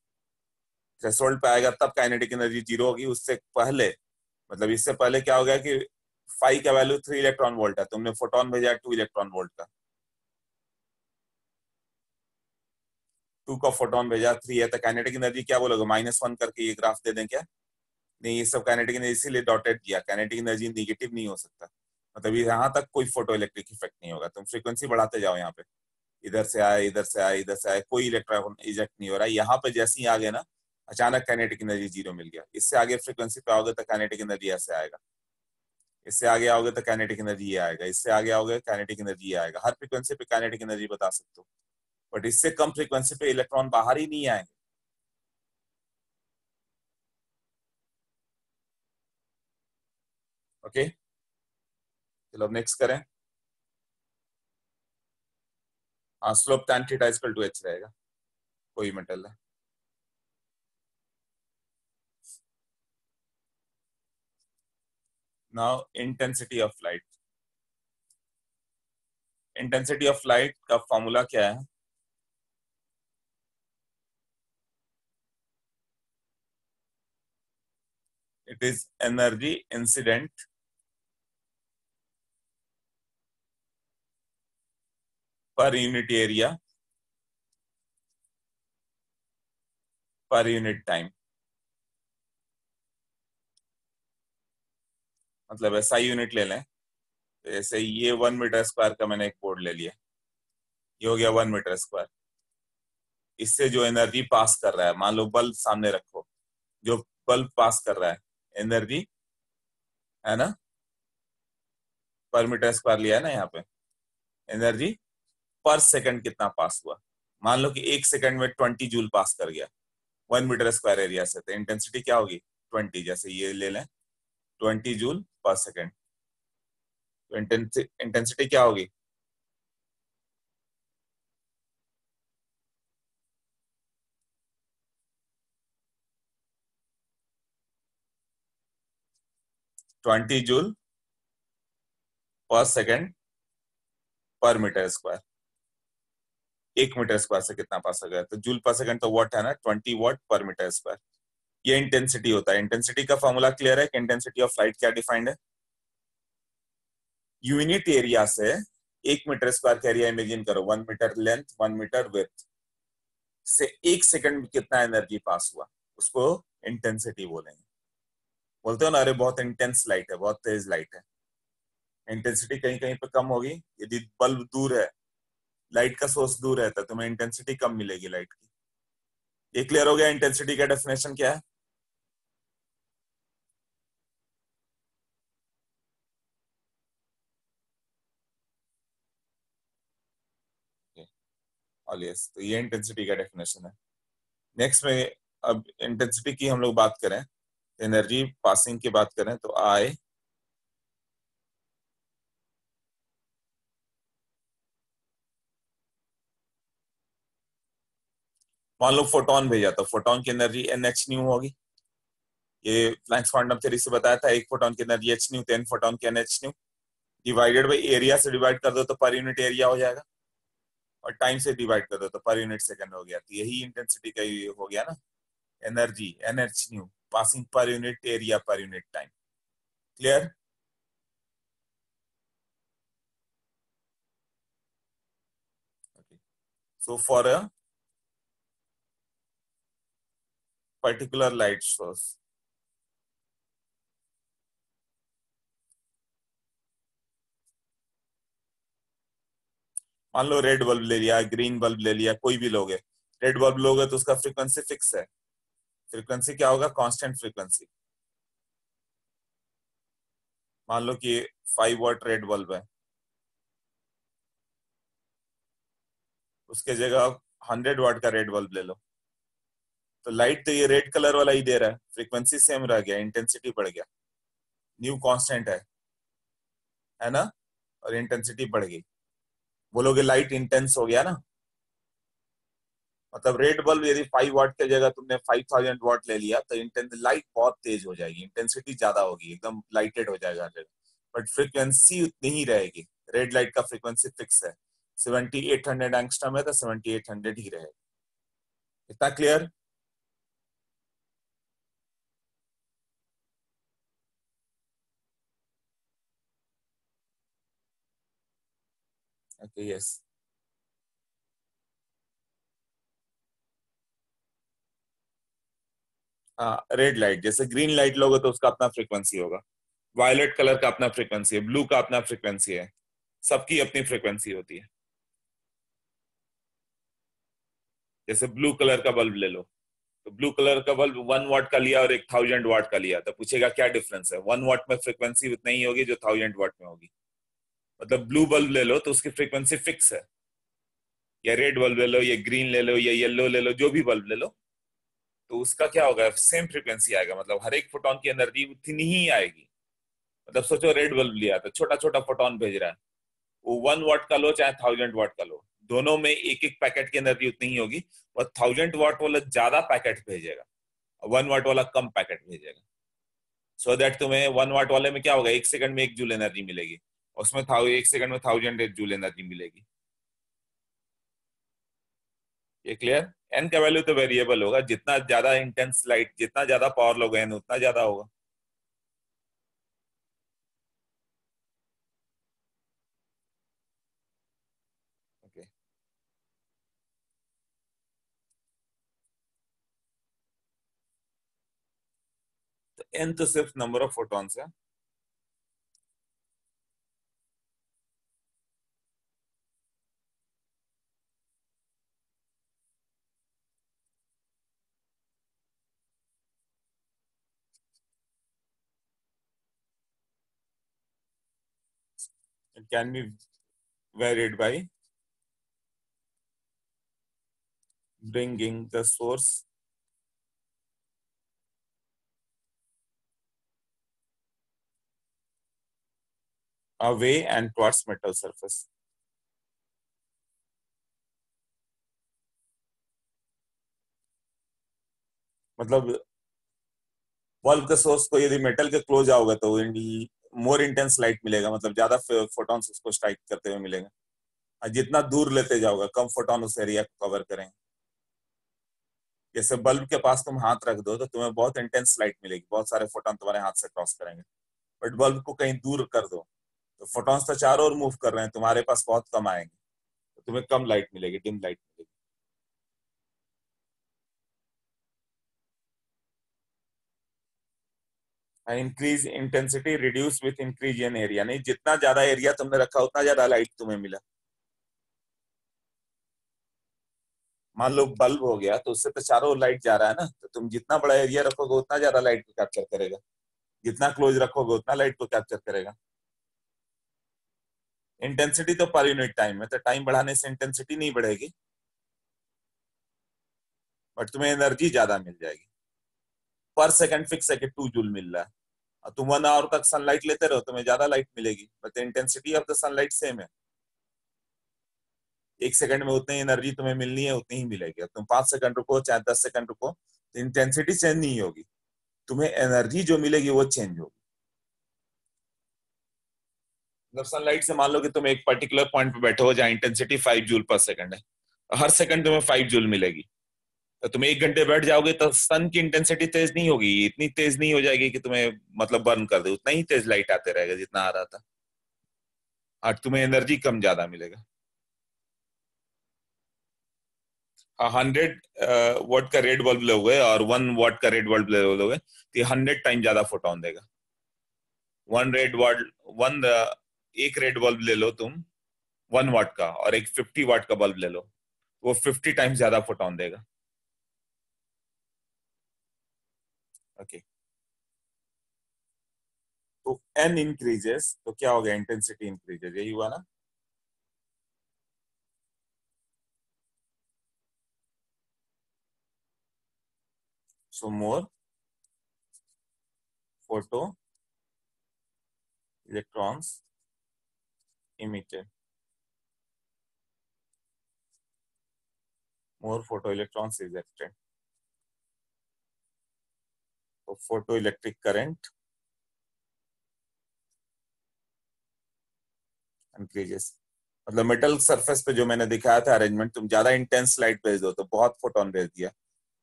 थ्रेशोल्ड पे आएगा तब काइनेटिक एनर्जी जीरो होगी। उससे पहले, मतलब इससे पहले क्या हो गया कि फाइव का वैल्यू 3 इलेक्ट्रॉन वोल्ट है, तुमने फोटोन भेजा 2 इलेक्ट्रॉन वोल्ट का, 2 का फोटोन भेजा 3 है, तो काइनेटिक एनर्जी क्या बोलोगे, -1 करके ये ग्राफ दे दें क्या? नहीं, ये सब काइनेटिक एनर्जी इसीलिए डॉटेड किया, काइनेटिक एनर्जी निगेटिव नहीं हो सकता, मतलब यहाँ तक कोई फोटो इलेक्ट्रिक इफेक्ट नहीं होगा। तुम फ्रीक्वेंसी बढ़ाते जाओ, यहाँ पे इधर से आए, इधर से आए, इधर से आए, कोई इलेक्ट्रॉन इजेक्ट नहीं हो रहा है। यहाँ पे जैसे ही आ गए ना, अचानक काइनेटिक एनर्जी जीरो मिल गया। इससे आगे फ्रीक्वेंसी पे आओगे तो काइनेटिक एनर्जी ऐसे आएगा, इससे आगे आओगे तो काइनेटिक एनर्जी ये आएगा, इससे आगे आओगे काइनेटिक एनर्जी ये आएगा। हर फ्रीक्वेंसी पे काइनेटिक एनर्जी बता सकते हो, बट इससे कम फ्रीक्वेंसी पे इलेक्ट्रॉन बाहर ही नहीं आएंगे। ओके, चलो अब नेक्स्ट करें। हाँ, slope tan theta equal to h रहेगा, कोई मेटल है। Now intensity of light, intensity of light का फॉर्मूला क्या है? It is energy incident per unit area per unit time. मतलब ऐसा यूनिट ले लें, जैसे ये 1 मीटर स्क्वायर का मैंने एक बोर्ड ले लिया, ये हो गया 1 मीटर स्क्वायर। इससे जो एनर्जी पास कर रहा है, मान लो बल्ब सामने रखो, जो बल्ब पास कर रहा है एनर्जी, है ना, पर मीटर स्क्वायर लिया है ना यहाँ पे, एनर्जी पर सेकंड कितना पास हुआ। मान लो कि 1 सेकंड में 20 जूल पास कर गया 1 मीटर स्क्वायर एरिया से, तो इंटेंसिटी क्या होगी 20, जैसे ये ले लें 20 जूल पर सेकंड, तो इंटेंसिटी क्या होगी? ट्वेंटी जूल पर सेकंड पर मीटर स्क्वायर। 1 मीटर स्क्वायर से कितना पास हो गया, तो जूल पर सेकंड तो वॉट है ना, 20 वॉट पर मीटर स्क्वायर। ये इंटेंसिटी होता है। इंटेंसिटी का फॉर्मूला क्लियर है कि इंटेंसिटी ऑफ लाइट क्या डिफाइंड है? यूनिट एरिया से 1 मीटर स्क्वायर का एरिया इमेजिन करो, 1 मीटर लेंथ 1 मीटर विड्थ से 1 सेकंड में कितना एनर्जी पास हुआ, उसको इंटेंसिटी बोलेंगे। बोलते हो ना, अरे बहुत इंटेंस लाइट है, बहुत तेज लाइट है। इंटेंसिटी कहीं कहीं पे कम होगी, यदि बल्ब दूर है, लाइट का सोर्स दूर है, तो तुम्हें इंटेंसिटी कम मिलेगी लाइट की। ये क्लियर हो गया इंटेंसिटी का डेफिनेशन क्या है? ऑल यस, तो ये इंटेंसिटी का डेफिनेशन है। नेक्स्ट में अब इंटेंसिटी की हम लोग बात करें, एनर्जी पासिंग की बात करें, तो आई मान लो फोटोन भेजा, तो फोटोन की एनर्जी NH न्यू होगी। ये प्लैंक्स क्वांटम थ्योरी से बताया था, एक फोटोन की एनर्जी H न्यू, 10 फोटोन की NH new, divided by area से डिवाइड कर दो तो पर यूनिट एरिया हो जाएगा, और टाइम से डिवाइड कर दो तो पर यूनिट सेकंड हो गया। तो यही इंटेंसिटी का ये हो गया ना, एनर्जी NH न्यू पासिंग पर unit area per unit time. Clear? So for a particular light source, मान लो रेड बल्ब ले लिया, ग्रीन बल्ब ले लिया, कोई भी लोगे, रेड बल्ब लोगे तो उसका फ्रीक्वेंसी फिक्स है। फ्रीक्वेंसी क्या होगा? Constant frequency. मान लो कि 5 वॉट रेड बल्ब है, उसके जगह 100 वॉट का रेड बल्ब ले लो, तो लाइट तो ये रेड कलर वाला ही दे रहा है, फ्रीक्वेंसी सेम रह गया, इंटेंसिटी बढ़ गया, न्यू कांस्टेंट है ना, और इंटेंसिटी बढ़ गई। बोलोगे लाइट इंटेंस हो गया ना, मतलब रेड बल्ब यदि 5 वॉट की जगह तुमने 5000 वॉट ले लिया, तो इंटेंस लाइट बहुत तेज हो जाएगी, इंटेंसिटी ज्यादा होगी, एकदम लाइटेड हो जाएगा हर जगह, बट फ्रीक्वेंसी उतनी ही रहेगी। रेड लाइट का फ्रीक्वेंसी फिक्स है, 7800 एंगस्ट्रॉम है तो 7800 ही रहेगा। इतना क्लियर? Okay yes. हाँ, रेड लाइट, जैसे ग्रीन लाइट लोगे तो उसका अपना फ्रीक्वेंसी होगा, वायलेट कलर का अपना फ्रीक्वेंसी है, ब्लू का अपना फ्रीक्वेंसी है, सबकी अपनी फ्रीक्वेंसी होती है। जैसे ब्लू कलर का बल्ब ले लो, तो ब्लू कलर का बल्ब 1 वॉट का लिया और एक 1000 वॉट का लिया, तो पूछेगा क्या डिफरेंस है, 1 वॉट में फ्रीक्वेंसी उतनी ही होगी जो 1000 वॉट में होगी। मतलब ब्लू बल्ब ले लो तो उसकी फ्रीक्वेंसी फिक्स है, या रेड बल्ब ले लो, या ग्रीन ले लो, या येलो ले लो, जो भी बल्ब ले लो, तो उसका क्या होगा, सेम फ्रीक्वेंसी आएगा, मतलब हर एक फोटोन की एनर्जी उतनी ही आएगी। मतलब सोचो रेड बल्ब लिया तो छोटा छोटा फोटोन भेज रहा है, वो 1 वॉट का लो चाहे 1000 वॉट का लो, दोनों में एक एक पैकेट की एनर्जी उतनी ही होगी, और 1000 वॉट वाला ज्यादा पैकेट भेजेगा, 1 वॉट वाला कम पैकेट भेजेगा। सो दैट तुम्हें 1 वॉट वाले में क्या होगा, 1 सेकंड में 1 जूल एनर्जी मिलेगी, उसमें एक सेकंड में 1000 जूल एनर्जी मिलेगी। ये क्लियर? एन का वैल्यू तो वेरिएबल होगा, जितना ज्यादा इंटेंस लाइट, जितना ज्यादा पावर लोगे एन उतना ज्यादा होगा। ओके, तो एन तो सिर्फ नंबर ऑफ फोटॉन्स है। It can be varied by bringing the source away and towards metal surface। मतलब बल्ब के सोर्स को यदि मेटल के क्लोज आओगे तो मोर इंटेंस लाइट मिलेगा, मतलब ज्यादा फोटॉन्स उसको स्ट्राइक करते हुए मिलेंगे। और जितना दूर लेते जाओगे कम फोटॉन उस एरिया को कवर करेंगे। जैसे बल्ब के पास तुम हाथ रख दो तो तुम्हें बहुत इंटेंस लाइट मिलेगी, बहुत सारे फोटॉन तुम्हारे हाथ से क्रॉस करेंगे। बट बल्ब को कहीं दूर कर दो तो फोटॉन्स तो चारों ओर मूव कर रहे हैं, तुम्हारे पास बहुत कम आएंगे, तो तुम्हें कम लाइट मिलेगी, डिम लाइट मिलेगी। Increase intensity reduce with increase in area, नहीं जितना ज्यादा एरिया तुमने रखा उतना ज्यादा लाइट तुम्हें मिला। मान लो बल्ब हो गया तो उससे तो चारों ओर लाइट जा रहा है ना, तो तुम जितना बड़ा एरिया रखोगे उतना ज्यादा लाइट को कैप्चर करेगा, जितना क्लोज रखोगे उतना लाइट को कैप्चर करेगा। इंटेंसिटी तो पर यूनिट टाइम है, तो टाइम बढ़ाने से इंटेंसिटी नहीं बढ़ेगी, बट तुम्हें एनर्जी ज्यादा मिल जाएगी। पर सेकंड फिक्स है कि 2 जूल मिल रहा है, और तुम 1 आवर तक सनलाइट लेते रहो तुम्हें ज्यादा लाइट मिलेगी, but intensity of the sunlight same है। एक सेकंड में उतनी एनर्जी तुम्हें मिलनी है उतनी ही मिलेगी। अब तुम 5 सेकंड रुको चाहे 10 सेकंड रुको, तो इंटेंसिटी चेंज नहीं होगी, तुम्हें एनर्जी जो मिलेगी वो चेंज होगी। मतलब सनलाइट से मान लो कि तुम एक पर्टिकुलर पॉइंट पे बैठे हो जहाँ इंटेंसिटी 5 जूल पर सेकंड है, हर सेकंड तुम्हें 5 जूल मिलेगी। तो तुम 1 घंटे बैठ जाओगे तो सन की इंटेंसिटी तेज नहीं होगी, इतनी तेज नहीं हो जाएगी कि तुम्हें मतलब बर्न कर दे, उतना ही तेज लाइट आते रहेगा जितना आ रहा था, और तुम्हें एनर्जी कम ज्यादा मिलेगा। 100 वॉट का रेड बल्ब लोगे और 1 वॉट का रेड बल्ब लोगे तो ये 100 टाइम ज्यादा फोटोन देगा। वन रेड वॉट वन एक रेड बल्ब ले लो तुम 1 वॉट का, और एक 50 वॉट का बल्ब ले लो, वो 50 टाइम्स ज्यादा फोटोन देगा। ओके, तो एन इंक्रीजेस तो क्या हो गया, इंटेंसिटी इंक्रीजेस, यही हुआ ना। So more photo electrons emitted, more photoelectrons ejected, तो फोटो इलेक्ट्रिक करंट इंक्रीजेस। मतलब मेटल सरफेस पे जो मैंने दिखाया था अरेंजमेंट, तुम ज्यादा इंटेंस लाइट भेज दो तो बहुत फोटोन भेज दिया,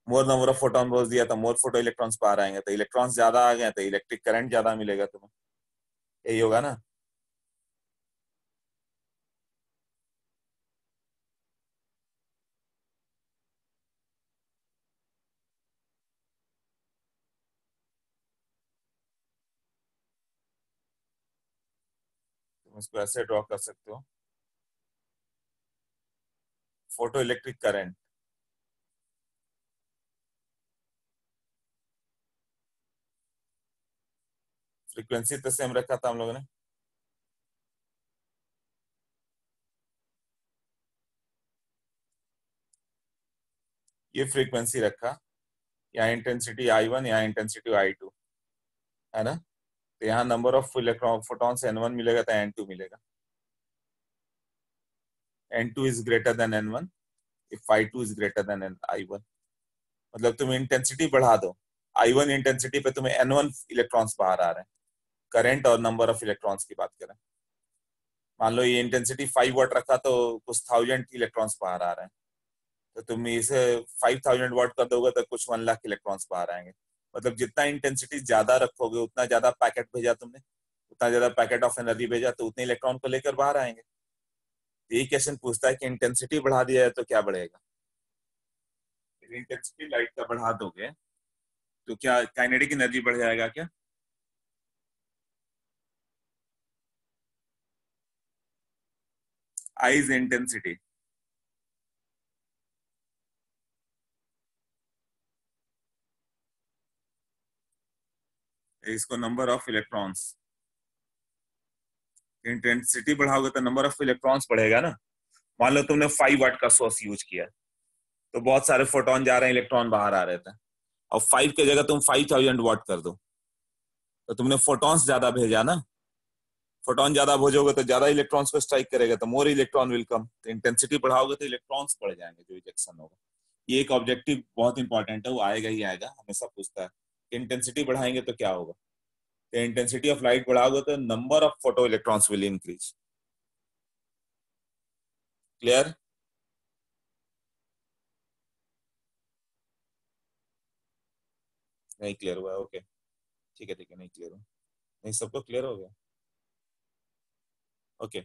मोर नंबर ऑफ फोटोन भेज दिया तो मोर फोटो इलेक्ट्रॉन्स बाहर आएंगे, तो इलेक्ट्रॉन्स ज्यादा आ गए तो इलेक्ट्रिक करंट ज्यादा मिलेगा तुम्हें, यही होगा ना। तुम इसको ऐसे ड्रॉ कर सकते हो, फोटो इलेक्ट्रिक करंट, फ्रीक्वेंसी तो सेम रखा था हम लोगों ने, ये फ्रीक्वेंसी रखा, यहाँ इंटेंसिटी I1, यहाँ इंटेंसिटी I2 है ना, तो यहाँ number of electron photons N1 मिलेगा तो N2 मिलेगा। N2 is greater than N1 if I2 is greater than I1। मतलब तुम इंटेंसिटी बढ़ा दो, I1 इंटेंसिटी पे तुम्हें N1 इलेक्ट्रॉन्स बाहर आ रहे हैं, करंट और नंबर ऑफ इलेक्ट्रॉन्स की बात करें। मान लो ये इंटेंसिटी 5 वाट रखा तो कुछ 1000 इलेक्ट्रॉन्स बाहर आ रहे हैं, तो तुम इसे 5000 वाट कर दोगे तो कुछ 1 लाख इलेक्ट्रॉन्स बाहर आएंगे। मतलब जितना इंटेंसिटी ज्यादा रखोगे उतना ज्यादा पैकेट भेजा तुमने, उतना ज्यादा पैकेट ऑफ एनर्जी भेजा तो उतने इलेक्ट्रॉन को लेकर बाहर आएंगे। यही क्वेश्चन पूछता है कि इंटेंसिटी बढ़ा दिया है तो क्या बढ़ेगा। इंटेंसिटी लाइट का बढ़ा दोगे तो क्या काइनेटिक एनर्जी बढ़ जाएगा क्या? आई इज इंटेंसिटी, इसको नंबर ऑफ इलेक्ट्रॉन्स, इंटेंसिटी बढ़ाओगे तो नंबर ऑफ इलेक्ट्रॉन्स बढ़ेगा ना। मान लो तुमने 5 वाट का सोर्स यूज किया तो बहुत सारे फोटोन जा रहे हैं, इलेक्ट्रॉन बाहर आ रहे थे। और 5 की जगह तुम 5000 वाट कर दो तो तुमने फोटॉन्स ज्यादा भेजा ना। फोटोन ज्यादा भेजोगे तो ज्यादा इलेक्ट्रॉन्स को स्ट्राइक करेगा तो मोर इलेक्ट्रॉन विल कम, तो इंटेंसिटी बढ़ाओगे तो इलेक्ट्रॉन्स बढ़ जाएंगे जो इजेक्शन होगा। ये एक ऑब्जेक्टिव बहुत इंपॉर्टेंट है, वो आएगा ही आएगा, हमेशा पूछता है इंटेंसिटी बढ़ाएंगे तो क्या होगा। तो इंटेंसिटी ऑफ लाइट बढ़ाओगे तो number of photo electrons will increase. Clear? नहीं क्लियर हुआ? ओके, ठीक है ठीक है, नहीं क्लियर हुआ, नहीं सबको क्लियर हो गया? ओके।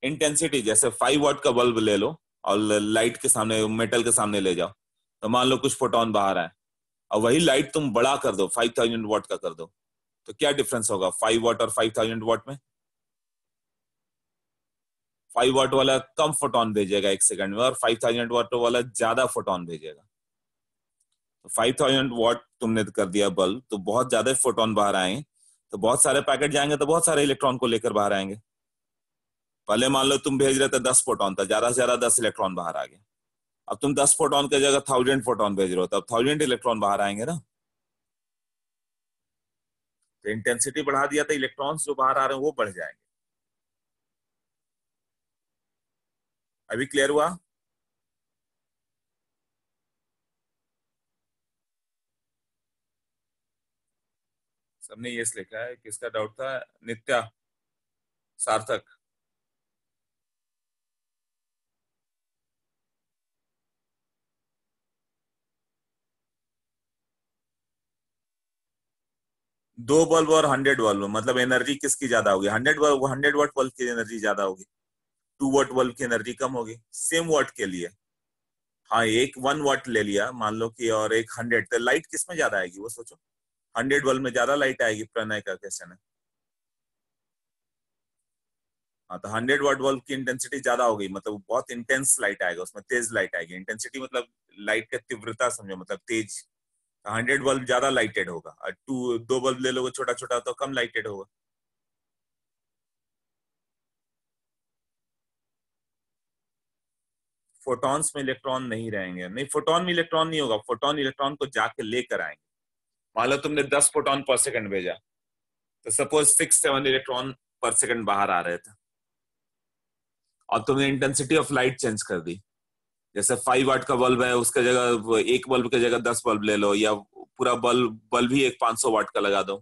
इंटेंसिटी जैसे 5 वाट का बल्ब ले लो और लाइट के सामने, मेटल के सामने ले जाओ, तो मान लो कुछ फोटोन बाहर आए, और वही लाइट तुम बड़ा कर दो, 5000 वाट का कर दो, तो क्या डिफरेंस होगा 5 वाट और 5000 वाट में? 5 वाट वाला कम फोटोन भेजेगा 1 सेकंड में, और 5000 वाट वाला ज्यादा फोटोन भेजेगा। तो 5000 वाट तुमने कर दिया बल्ब तो बहुत ज्यादा फोटोन बाहर आए, तो बहुत सारे पैकेट जाएंगे तो बहुत सारे इलेक्ट्रॉन को लेकर बाहर आएंगे। पहले मान लो तुम भेज रहे थे 10 फोटोन, था ज्यादा से ज्यादा 10 इलेक्ट्रॉन बाहर आ गए। अब तुम 10 फोटोन की जगह 1000 फोटोन भेज रहे हो तो अब 1000 इलेक्ट्रॉन बाहर आएंगे ना। तो इंटेंसिटी बढ़ा दिया तो इलेक्ट्रॉन्स जो बाहर आ रहे हैं वो बढ़ जाएंगे। अभी क्लियर हुआ? सबने यस लिखा है, किसका डाउट था? नित्या, सार्थक? दो बल्ब और 100 बल्ब मतलब एनर्जी किसकी ज्यादा होगी? 100 बल्ब, 100 वाट बल्ब की एनर्जी ज्यादा होगी, 2 वाट बल्ब की एनर्जी कम होगी, सेम वाट के लिए। हाँ, एक 1 वाट ले लिया मान लो कि, और एक 100, तो लाइट किस में ज्यादा आएगी वो सोचो। 100 बल्ब में ज्यादा लाइट आएगी, प्रणय का क्वेश्चन है। हाँ, तो 100 वाट बल्ब की इंटेंसिटी ज्यादा होगी, मतलब बहुत इंटेंस लाइट आएगा उसमें, तेज लाइट आएगी। इंटेंसिटी मतलब लाइट का तीव्रता समझो, मतलब तेज। 100 बल्ब ज्यादा लाइटेड होगा, और दो बल्ब ले लोगे छोटा छोटा तो कम लाइटेड होगा। फोटॉन्स में इलेक्ट्रॉन नहीं रहेंगे, नहीं फोटोन में इलेक्ट्रॉन नहीं होगा, फोटोन इलेक्ट्रॉन को जाके लेकर आएंगे। मान लो तुमने 10 फोटोन पर सेकंड भेजा, तो सपोज 6-7 इलेक्ट्रॉन पर सेकंड बाहर आ रहे थे, और तुमने इंटेंसिटी ऑफ लाइट चेंज कर दी। जैसे 5 वाट का बल्ब है, उसके जगह एक बल्ब की जगह 10 बल्ब ले लो, या पूरा बल्ब बल्ब ही एक 500 वाट का लगा दो,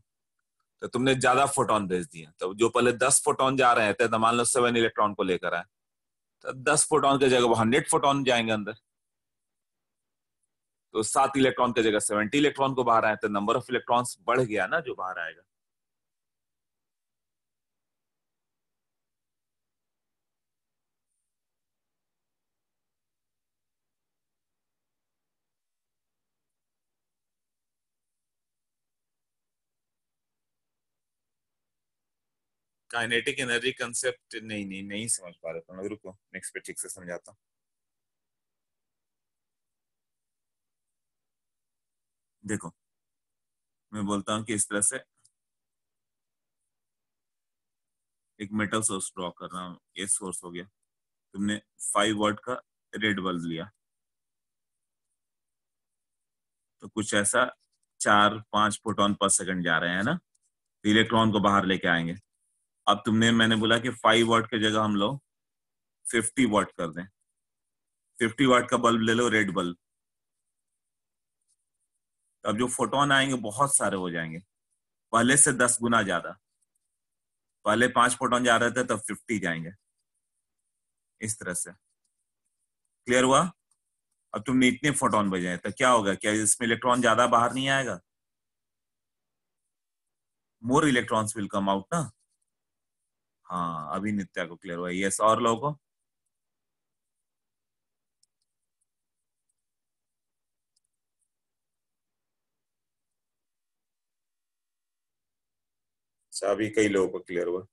तो तुमने ज्यादा फोटोन भेज दिए। तो जो पहले 10 फोटोन जा रहे थे तो मान लो 7 इलेक्ट्रॉन को लेकर आए, तो 10 फोटोन की जगह 100 फोटोन जाएंगे अंदर, तो 7 इलेक्ट्रॉन की जगह 70 इलेक्ट्रॉन को बाहर आए, तो नंबर ऑफ इलेक्ट्रॉन्स बढ़ गया ना जो बाहर आएगा। काइनेटिक एनर्जी कंसेप्ट नहीं नहीं नहीं समझ पा रहे तुम, रुको नेक्स्ट पे ठीक से समझाता हूँ। देखो, मैं बोलता हूँ कि इस तरह से एक मेटल सोर्स ड्रॉ कर रहा हूँ, ये सोर्स हो गया। तुमने 5 वाट का रेड बल्ब लिया, तो कुछ ऐसा 4-5 फोटोन पर सेकंड जा रहे हैं ना, तो इलेक्ट्रॉन को बाहर लेके आएंगे। अब तुमने, मैंने बोला कि 5 वाट की जगह हम लोग 50 वाट कर दें, 50 वाट का बल्ब ले लो, रेड बल्ब। तो अब जो फोटोन आएंगे बहुत सारे हो जाएंगे, पहले से 10 गुना ज्यादा। पहले 5 फोटोन जा रहे थे तो 50 जाएंगे, इस तरह से। क्लियर हुआ? अब तुमने इतने फोटोन भेजे हैं तो क्या होगा, क्या इसमें इलेक्ट्रॉन ज्यादा बाहर नहीं आएगा? मोर इलेक्ट्रॉन्स विल कम आउट ना। हाँ, अभी नित्या को क्लियर हुआ। यस, और लोगों को? अच्छा, अभी कई लोगों को क्लियर हुआ।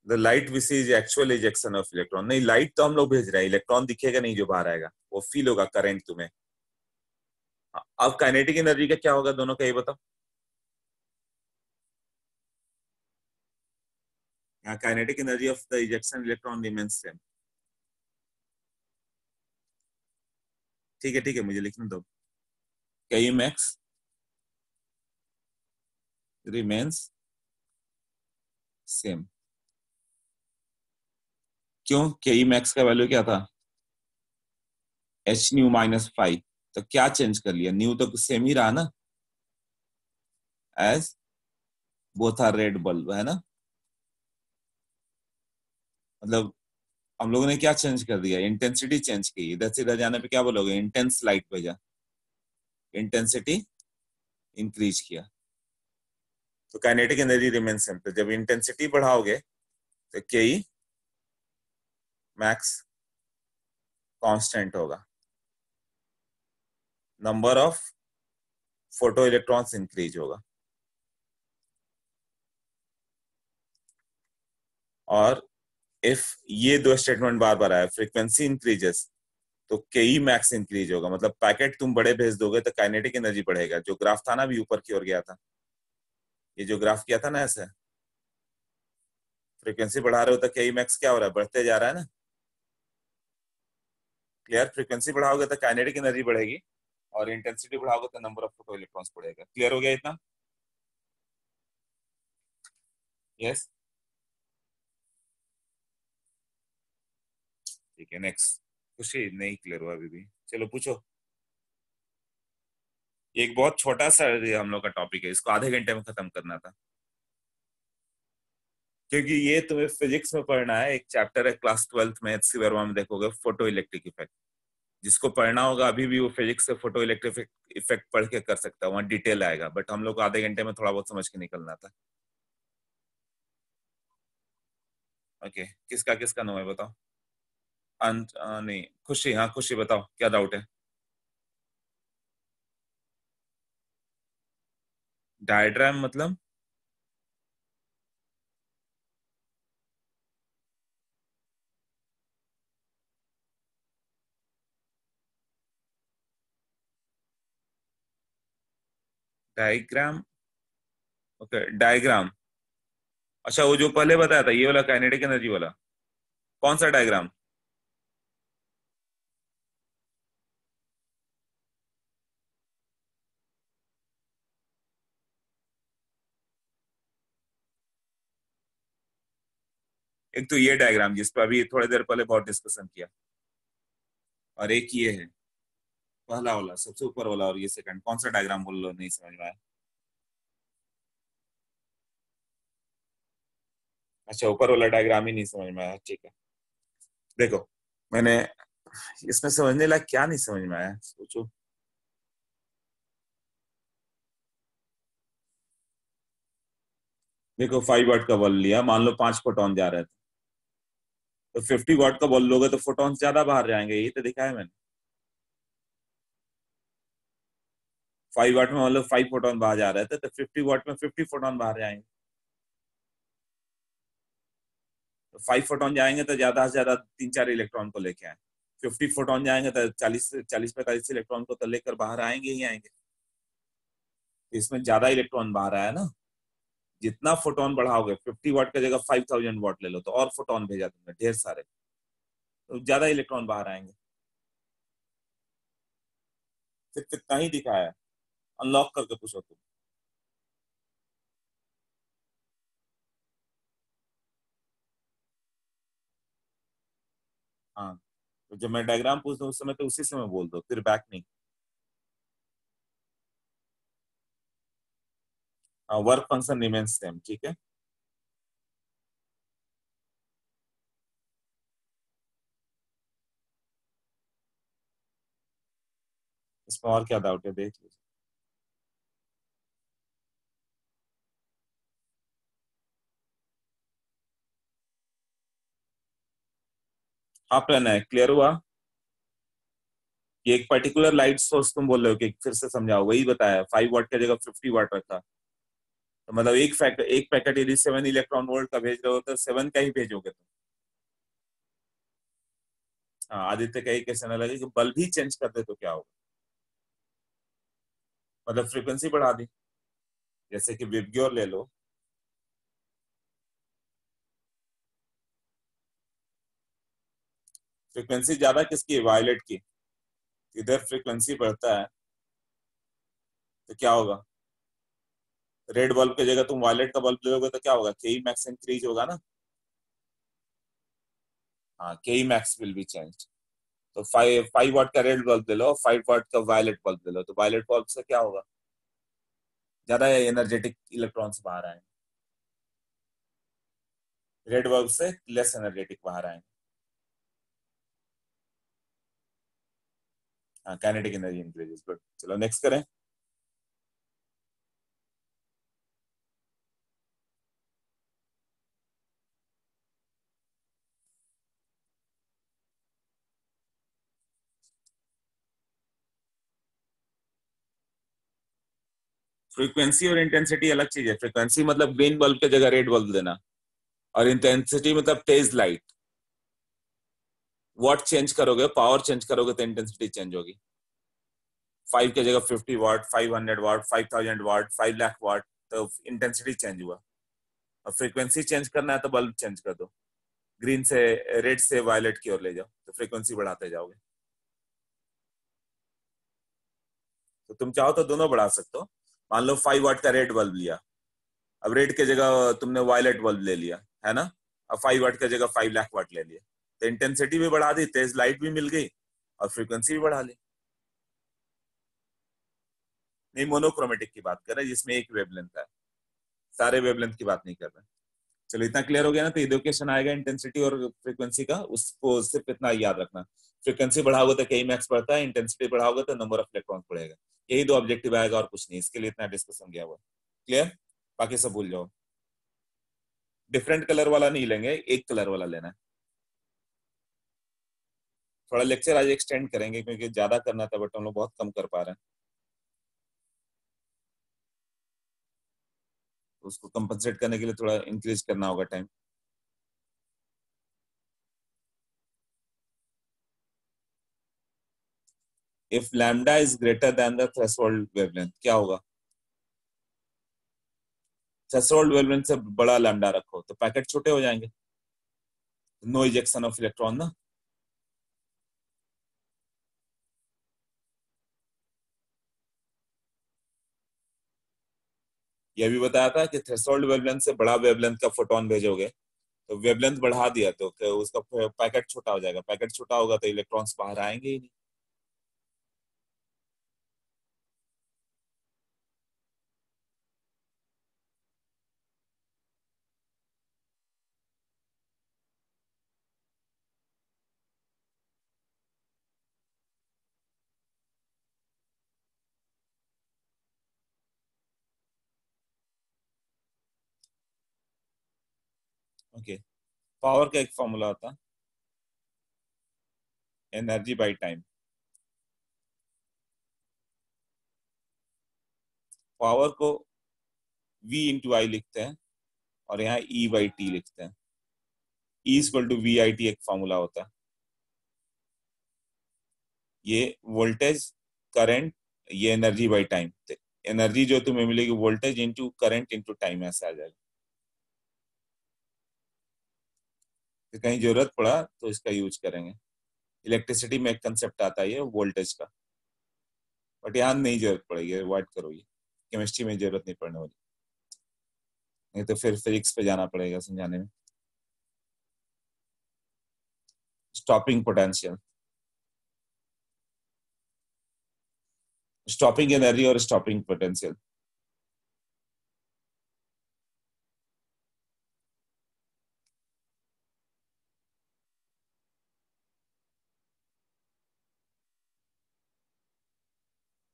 The light which is actual ejection of electron. नहीं, लाइट तो हम लोग भेज रहे हैं, इलेक्ट्रॉन दिखेगा नहीं जो बाहर आएगा, वो फील होगा करंट तुम्हें। हाँ, अब काइनेटिक एनर्जी का क्या होगा दोनों का, ये बताओ। यहाँ kinetic energy of the ejection electron remains same. ठीक है ठीक है, मुझे लिखने दो। के मैक्स रिमेन्स सेम। क्यों? के मैक्स का वैल्यू क्या था? h-5। तो क्या चेंज कर लिया? न्यू तो सेम ही रहा ना, as both are red bulb, है ना। मतलब हम लोगों ने क्या चेंज कर दिया? इंटेंसिटी चेंज की। इधर से इधर जाने पे क्या बोलोगे? इंटेंस लाइट भेजा, इंटेंसिटी इंक्रीज किया। तो काइनेटिक एनर्जी रिमेन सेम। तो जब इंटेंसिटी बढ़ाओगे तो के मैक्स कांस्टेंट होगा, number of photo electrons increase होगा। और इफ ये दो स्टेटमेंट बार बार आया, फ्रीक्वेंसी इंक्रीजेस, तो के मैक्स इंक्रीज होगा। मतलब पैकेट तुम बड़े भेज दोगे तो काइनेटिक एनर्जी बढ़ेगा। जो ग्राफ था ना, अभी ऊपर की ओर गया था, ये जो ग्राफ किया था ना ऐसे, फ्रीक्वेंसी बढ़ा रहे हो तो के मैक्स क्या हो रहा है? बढ़ते जा रहा है ना। क्लियर? फ्रीक्वेंसी बढ़ाओगे तो काइनेटिक एनर्जी बढ़ेगी, और इंटेंसिटी बढ़ाओगे तो नंबर ऑफ फोटो इलेक्ट्रॉन्स बढ़ेगा। क्लियर हो गया इतना? यस। ठीक है, नेक्स्ट। खुशी नहीं क्लियर हुआ अभी भी, चलो पूछो। एक बहुत छोटा सा हम लोग का टॉपिक है, इसको आधे घंटे में खत्म करना था। क्योंकि ये तुम्हें फिजिक्स में पढ़ना है, एक चैप्टर है क्लास 12th में, एचसी वर्मा में देखोगे, फोटो इलेक्ट्रिक इफेक्ट। जिसको पढ़ना होगा अभी भी, वो फिजिक्स से फोटो इलेक्ट्रिक इफेक्ट पढ़ के कर सकता है, वहाँ डिटेल आएगा। बट हम लोग को आधे घंटे में थोड़ा बहुत समझ के निकलना था। ओके, किसका किसका नो है बताओ। नहीं, खुशी, हाँ खुशी बताओ क्या डाउट है। डायग्राम मतलब? डायग्राम? Okay, diagram. अच्छा, वो जो पहले बताया था, ये वाला काइनेटिक एनर्जी वाला? कौन सा डायग्राम? एक तो ये डायग्राम जिस पर अभी थोड़ी देर पहले बहुत डिस्कशन किया, और एक ये है पहला वाला, सबसे ऊपर वाला, और ये सेकंड। कौन सा डायग्राम बोल लो, नहीं समझ में आया। अच्छा, ऊपर वाला डायग्राम ही नहीं समझ में आया, ठीक है। देखो, मैंने इसमें समझने लायक क्या नहीं समझ में आया, सोचो। देखो, 5 वाट का बल्ब लिया, मान लो 5 फोटोन जा रहे थे, तो 50 वाट का बल्ब लोगे तो फोटोन ज्यादा बाहर जाएंगे, यही तो दिखाया मैंने। 5 वाट में मान लो 5 फोटोन बाहर जा रहे थे, तो 50 वाट में 50 फोटोन बाहर जाएंगे। तो 5 फोटोन जाएंगे तो ज्यादा से ज्यादा 3-4 इलेक्ट्रॉन को लेके आए। 50 फोटोन जाएंगे तो 40-45 इलेक्ट्रॉन को तो लेकर बाहर आएंगे ही आएंगे। तो इसमें ज्यादा इलेक्ट्रॉन बाहर आया ना। जितना फोटोन बढ़ाओगे, 50 वाट की जगह 5000 वाट ले लो, तो और फोटोन भेजा तुमने ढेर सारे, तो ज्यादा इलेक्ट्रॉन बाहर आएंगे। सिर्फ कितना ही दिखाया है, अनलॉक करके पूछो तुम। हाँ, तो जब मैं डायग्राम पूछ दूं उस समय तो उसी समय बोल दो, फिर बैक नहीं। वर्क फंक्शन रिमेन्स सेम, ठीक है। इसमें और क्या डाउट है, देख लीजिए। हाँ प्लान है, क्लियर हुआ कि एक पर्टिकुलर लाइट सोर्स तुम बोल रहे हो कि फिर से समझाओ, वही बताया 5 वाट की जगह 50 वाट रखा। तो मतलब एक पैकेट यदि 7 इलेक्ट्रॉन वोल्ट का भेज रहे हो तो 7 का ही भेजोगे तुम। हाँ, आदित्य का ही क्वेश्चन अलग है कि बल्ब ही चेंज कर दे तो क्या होगा, मतलब फ्रीक्वेंसी बढ़ा दी। जैसे कि विबग्योर ले लो, फ्रीक्वेंसी ज्यादा किसकी है, वायलेट की। इधर फ्रीक्वेंसी बढ़ता है तो क्या होगा, रेड बल्ब की जगह तुम वायलेट का बल्ब लोगे तो क्या होगा, के मैक्स इंक्रीज होगा ना। हाँ, के मैक्स विल बी चेंज। तो 5 वाट का रेड बल्ब ले लो, 5 वाट का वायलेट बल्ब ले लो, तो वायलेट बल्ब से क्या होगा, ज्यादा एनर्जेटिक इलेक्ट्रॉन्स बाहर आएंगे, रेड बल्ब से लेस एनर्जेटिक बाहर आएंगे। हाँ, काइनेटिक एनर्जी इंक्रीजेस, गुड। चलो नेक्स्ट करें। फ्रीक्वेंसी और इंटेंसिटी अलग चीज है। फ्रीक्वेंसी मतलब ग्रीन बल्ब की जगह रेड बल्ब देना, और इंटेंसिटी मतलब तेज लाइट। वॉट चेंज करोगे, पावर चेंज करोगे तो इंटेंसिटी चेंज होगी। 5 की जगह 50 वाट, 500 वाट, 5000 वाट, 5 लाख वाट, तो इंटेंसिटी चेंज हुआ। और फ्रीक्वेंसी चेंज करना है तो बल्ब चेंज कर दो, ग्रीन से रेड से वायलेट की ओर ले जाओ तो फ्रीक्वेंसी बढ़ाते जाओगे। तो तुम चाहो तो दोनों बढ़ा सकते हो। मान लो 5 वाट का रेड बल्ब लिया, अब रेड की जगह तुमने वायलेट बल्ब ले लिया, है ना। अब 5 वाट की जगह 5 लाख वाट ले लिया, तो इंटेंसिटी भी बढ़ा दी, तेज लाइट भी मिल गई, और फ्रीक्वेंसी भी बढ़ा ली। नहीं, मोनोक्रोमेटिक की बात कर रहे हैं जिसमें एक वेवलेंथ है, सारे वेवलेंथ की बात नहीं कर रहे। चलो इतना क्लियर हो गया ना, तो इक्वेशन आएगा इंटेंसिटी और फ्रीक्वेंसी का, उसको सिर्फ इतना याद रखना। फ्रीक्वेंसी बढ़ाओगे तो के मैक्स बढ़ता है, इंटेंसिटी बढ़ाओगे तो नंबर ऑफ इलेक्ट्रॉन बढ़ेगा। यही दो ऑब्जेक्टिव आएगा और कुछ नहीं, इसके लिए इतना डिस्कशन गया हुआ। क्लियर, बाकी सब भूल जाओ। डिफरेंट कलर वाला नहीं लेंगे, एक कलर वाला लेना है। थोड़ा लेक्चर आज एक्सटेंड करेंगे क्योंकि ज्यादा करना था, बट हम लोग बहुत कम कर पा रहे हैं, तो उसको कंपनसेट करने के लिए थोड़ा इंक्रीज करना होगा time. If lambda is greater than the threshold wavelength, क्या होगा, थ्रेशोल्ड वेवलेंथ से बड़ा लैम्डा रखो तो पैकेट छोटे हो जाएंगे, नो इजेक्शन ऑफ इलेक्ट्रॉन ना। यह भी बताया था कि थ्रेशोल्ड वेवलेंथ से बड़ा वेवलेंथ का फोटोन भेजोगे तो वेवलेंथ बढ़ा दिया तो उसका पैकेट छोटा हो जाएगा, पैकेट छोटा होगा तो इलेक्ट्रॉन्स बाहर आएंगे ही नहीं। ओके, पावर का एक फॉर्मूला होता है, एनर्जी बाई टाइम। पावर को V इंटू आई लिखते हैं, और यहाँ E/T लिखते हैं। E=VIT एक फॉर्मूला होता है। ये वोल्टेज, करंट, ये एनर्जी बाई टाइम। एनर्जी जो तुम्हें मिलेगी voltage into current into time, ऐसे आ जाएगा। तो कहीं जरूरत पड़ा तो इसका यूज करेंगे। इलेक्ट्रिसिटी में एक कंसेप्ट आता है ये वोल्टेज का, बट यहाँ नहीं जरूरत पड़ेगी, अवॉइड करो ये, केमिस्ट्री में जरूरत नहीं पड़ने वाली, नहीं तो फिर फिजिक्स पे जाना पड़ेगा समझाने में। स्टॉपिंग पोटेंशियल, स्टॉपिंग एनर्जी और स्टॉपिंग पोटेंशियल।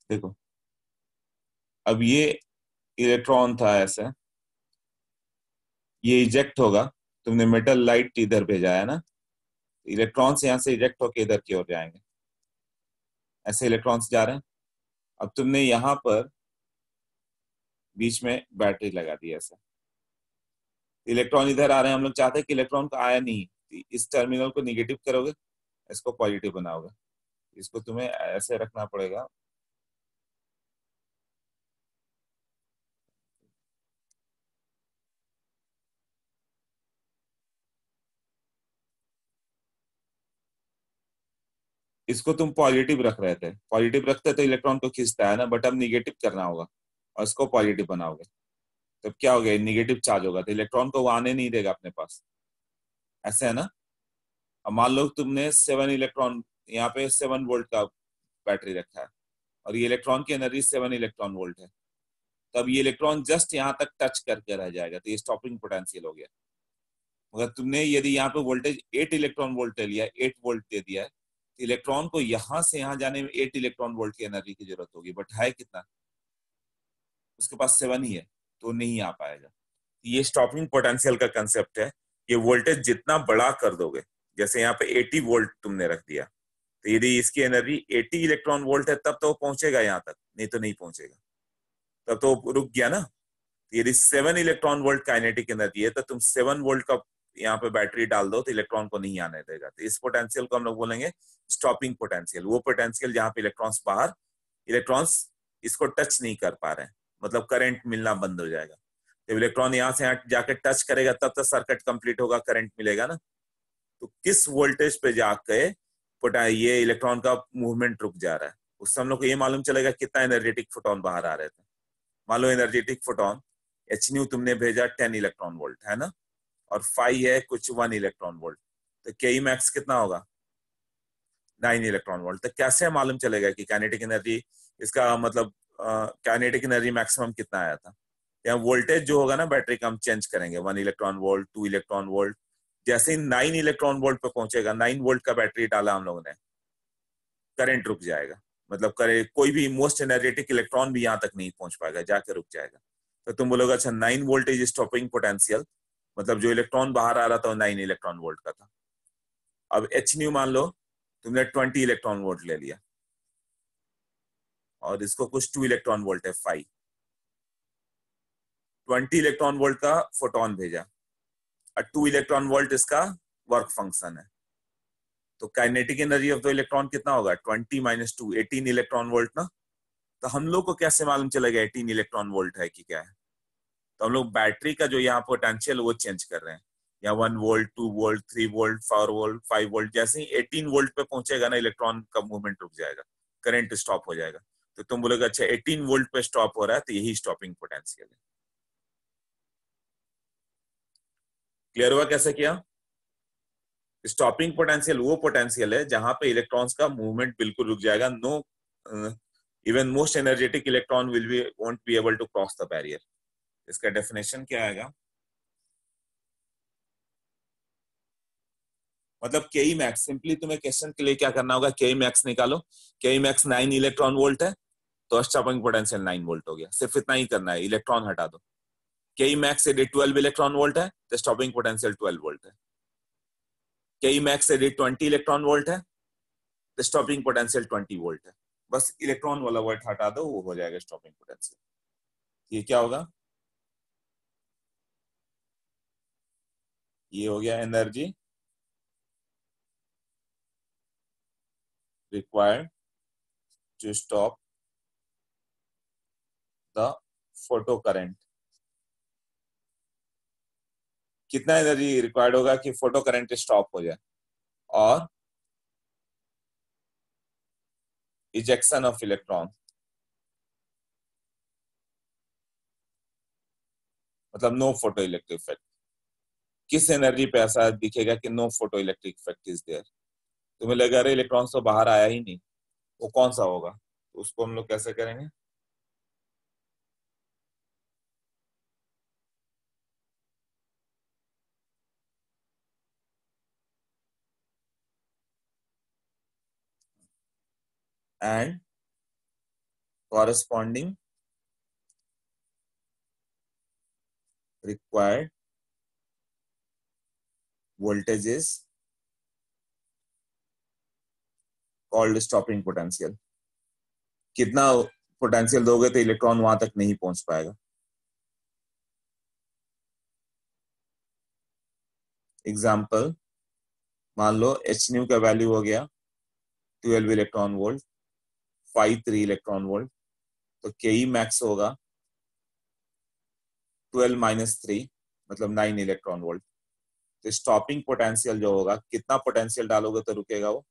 देखो, अब ये इलेक्ट्रॉन था ऐसे, ये इजेक्ट होगा, तुमने मेटल लाइट इधर भेजा है ना, इलेक्ट्रॉन्स यहाँ से इजेक्ट होके इधर की ओर जाएंगे, ऐसे इलेक्ट्रॉन्स जा रहे हैं। अब तुमने यहाँ पर बीच में बैटरी लगा दी ऐसे, इलेक्ट्रॉन इधर आ रहे हैं, हम लोग चाहते हैं कि इलेक्ट्रॉन को आया नहीं, इस टर्मिनल को निगेटिव करोगे, इसको पॉजिटिव बनाओगे, इसको तुम्हें ऐसे रखना पड़ेगा। इसको तुम पॉजिटिव रख रहे थे, पॉजिटिव रखते तो इलेक्ट्रॉन को खींचता है ना, बट अब निगेटिव करना होगा और इसको पॉजिटिव बनाओगे, तब क्या हो गया, निगेटिव चार्ज होगा तो इलेक्ट्रॉन को वो आने नहीं देगा अपने पास, ऐसे है ना। अब मान लो तुमने 7 इलेक्ट्रॉन, यहाँ पे 7 वोल्ट का बैटरी रखा है और ये इलेक्ट्रॉन की एनर्जी 7 इलेक्ट्रॉन वोल्ट है, तब ये इलेक्ट्रॉन जस्ट यहाँ तक टच करके रह जाएगा, तो ये स्टॉपिंग पोटेंशियल हो गया। मगर तुमने यदि यहाँ पे वोल्टेज 8 इलेक्ट्रॉन वोल्ट ले लिया, 8 वोल्ट दे दिया है, तो इलेक्ट्रॉन को यहाँ से यहाँ जाने में 8 इलेक्ट्रॉन वोल्ट की एनर्जी की जरूरत होगी, बट है कितना, उसके पास 7 ही है, तो नहीं आ पाएगा। ये स्टॉपिंग पोटेंशियल का कंसेप्ट है। ये वोल्टेज जितना बड़ा कर दोगे, जैसे यहाँ पे 80 वोल्ट तुमने रख दिया, तो यदि इसकी एनर्जी 80 इलेक्ट्रॉन वोल्ट है, तब तो वो पहुंचेगा यहाँ तक, नहीं तो नहीं पहुंचेगा, तब तो वो रुक गया ना। यदि 7 इलेक्ट्रॉन वोल्ट काइनेटिक एनर्जी है, तो तुम 7 वोल्ट का यहाँ पे बैटरी डाल दो तो इलेक्ट्रॉन को नहीं आने देगा, तो इस पोटेंशियल को हम लोग बोलेंगे स्टॉपिंग पोटेंशियल। वो पोटेंशियल जहाँ पे इलेक्ट्रॉन्स बाहर, इलेक्ट्रॉन्स इसको टच नहीं कर पा रहे हैं, मतलब करंट मिलना बंद हो जाएगा। जब इलेक्ट्रॉन यहाँ से यहाँ जाके टच करेगा, तब तक सर्किट कंप्लीट होगा, करंट मिलेगा ना। तो किस वोल्टेज पे जाके ये इलेक्ट्रॉन का मूवमेंट रुक जा रहा है, उससे हम लोग को ये मालूम चलेगा कितना एनर्जेटिक फोटोन बाहर आ रहे थे। मान लो एनर्जेटिक फोटोन एच न्यू तुमने भेजा 10 इलेक्ट्रॉन वोल्ट है ना, और फाई है कुछ 1 इलेक्ट्रॉन वोल्ट, तो के मैक्स कितना होगा, 9 इलेक्ट्रॉन वोल्ट। तो कैसे मालूम चलेगा कि काइनेटिक एनर्जी, इसका मतलब काइनेटिक एनर्जी मैक्सिमम कितना आया था। यहाँ वोल्टेज जो होगा ना बैटरी का, हम चेंज करेंगे, 1 इलेक्ट्रॉन वोल्ट, 2 इलेक्ट्रॉन वोल्ट, जैसे ही 9 इलेक्ट्रॉन वोल्ट पे पहुंचेगा, 9 वोल्ट का बैटरी डाला हम लोगों ने, करंट रुक जाएगा, मतलब करे कोई भी मोस्ट एनर्जेटिक इलेक्ट्रॉन भी यहाँ तक नहीं पहुंच पाएगा, जाके रुक जाएगा। तो तुम बोलोगे अच्छा 9 वोल्टेज स्टॉपिंग पोटेंशियल, मतलब जो इलेक्ट्रॉन बाहर आ रहा था वो 9 इलेक्ट्रॉन वोल्ट का था। अब एच न्यू मान लो तुमने 20 इलेक्ट्रॉन वोल्ट ले लिया, और इसको कुछ 2 इलेक्ट्रॉन वोल्ट है फाइव, 20 इलेक्ट्रॉन वोल्ट का फोटोन भेजा, और 2 इलेक्ट्रॉन वोल्ट इसका वर्क फंक्शन है। तो kinetic energy of the electron कितना होगा, 20 - 2, 18 इलेक्ट्रॉन वोल्ट ना। तो हम लोग को कैसे मालूम चलेगा 18 इलेक्ट्रॉन वोल्ट है कि क्या है, तो हम लोग बैटरी का जो यहाँ पोटेंशियल वो चेंज कर रहे हैं, या 1 volt, 2 volt, 3 volt, 4 volt, 5 volt, जैसे ही 18 वोल्ट पे पहुंचेगा ना, इलेक्ट्रॉन का मूवमेंट रुक जाएगा, करंट स्टॉप हो जाएगा। तो तुम बोलोगे अच्छा 18 वोल्ट पे स्टॉप हो रहा है, तो यही स्टॉपिंग पोटेंशियल है। क्लियर हुआ कैसे किया। स्टॉपिंग पोटेंशियल वो पोटेंशियल है जहां पे इलेक्ट्रॉन्स का मूवमेंट बिल्कुल रुक जाएगा, no even most energetic electron will be won't be able to cross the barrier. इसका डेफिनेशन क्या आएगा, मतलब के मैक्स, सिंपली तुम्हें क्वेश्चन के लिए क्या करना होगा, के मैक्स निकालो, के मैक्स 9 इलेक्ट्रॉन वोल्ट है, तो स्टॉपिंग पोटेंशियल 9 वोल्ट हो गया, सिर्फ इतना ही करना है, इलेक्ट्रॉन हटा दो। के मैक्स यदि 12 इलेक्ट्रॉन वोल्ट है, तो स्टॉपिंग पोटेंशियल 12 वोल्ट है। के मैक्स यदि 20 इलेक्ट्रॉन वोल्ट है, तो स्टॉपिंग पोटेंशियल 20 वोल्ट है। बस इलेक्ट्रॉन वाला वर्ड हटा दो, वो हो जाएगा स्टॉपिंग पोटेंशियल। ये क्या होगा, ये हो गया energy required to stop the photocurrent. कितना एनर्जी रिक्वायर्ड होगा कि फोटो करंट स्टॉप हो जाए, और इजेक्शन ऑफ इलेक्ट्रॉन, मतलब नो फोटो इलेक्ट्रिक इफेक्ट। किस एनर्जी पे ऐसा दिखेगा कि no photo electric effect is there, तुम्हें लगेगा अरे इलेक्ट्रॉन तो बाहर आया ही नहीं, वो कौन सा होगा, उसको हम लोग कैसे करेंगे? And corresponding required voltages called stopping potential. कितना पोटेंशियल दोगे तो इलेक्ट्रॉन वहां तक नहीं पहुंच पाएगा। एग्जाम्पल, मान लो एच न्यू का वैल्यू हो गया 12 इलेक्ट्रॉन वोल्ट, 5 3 इलेक्ट्रॉन वोल्ट, तो के ई मैक्स होगा 12 - 3 मतलब 9 इलेक्ट्रॉन वोल्ट। तो स्टॉपिंग पोटेंशियल जो होगा, कितना पोटेंशियल डालोगे तो रुकेगा वो?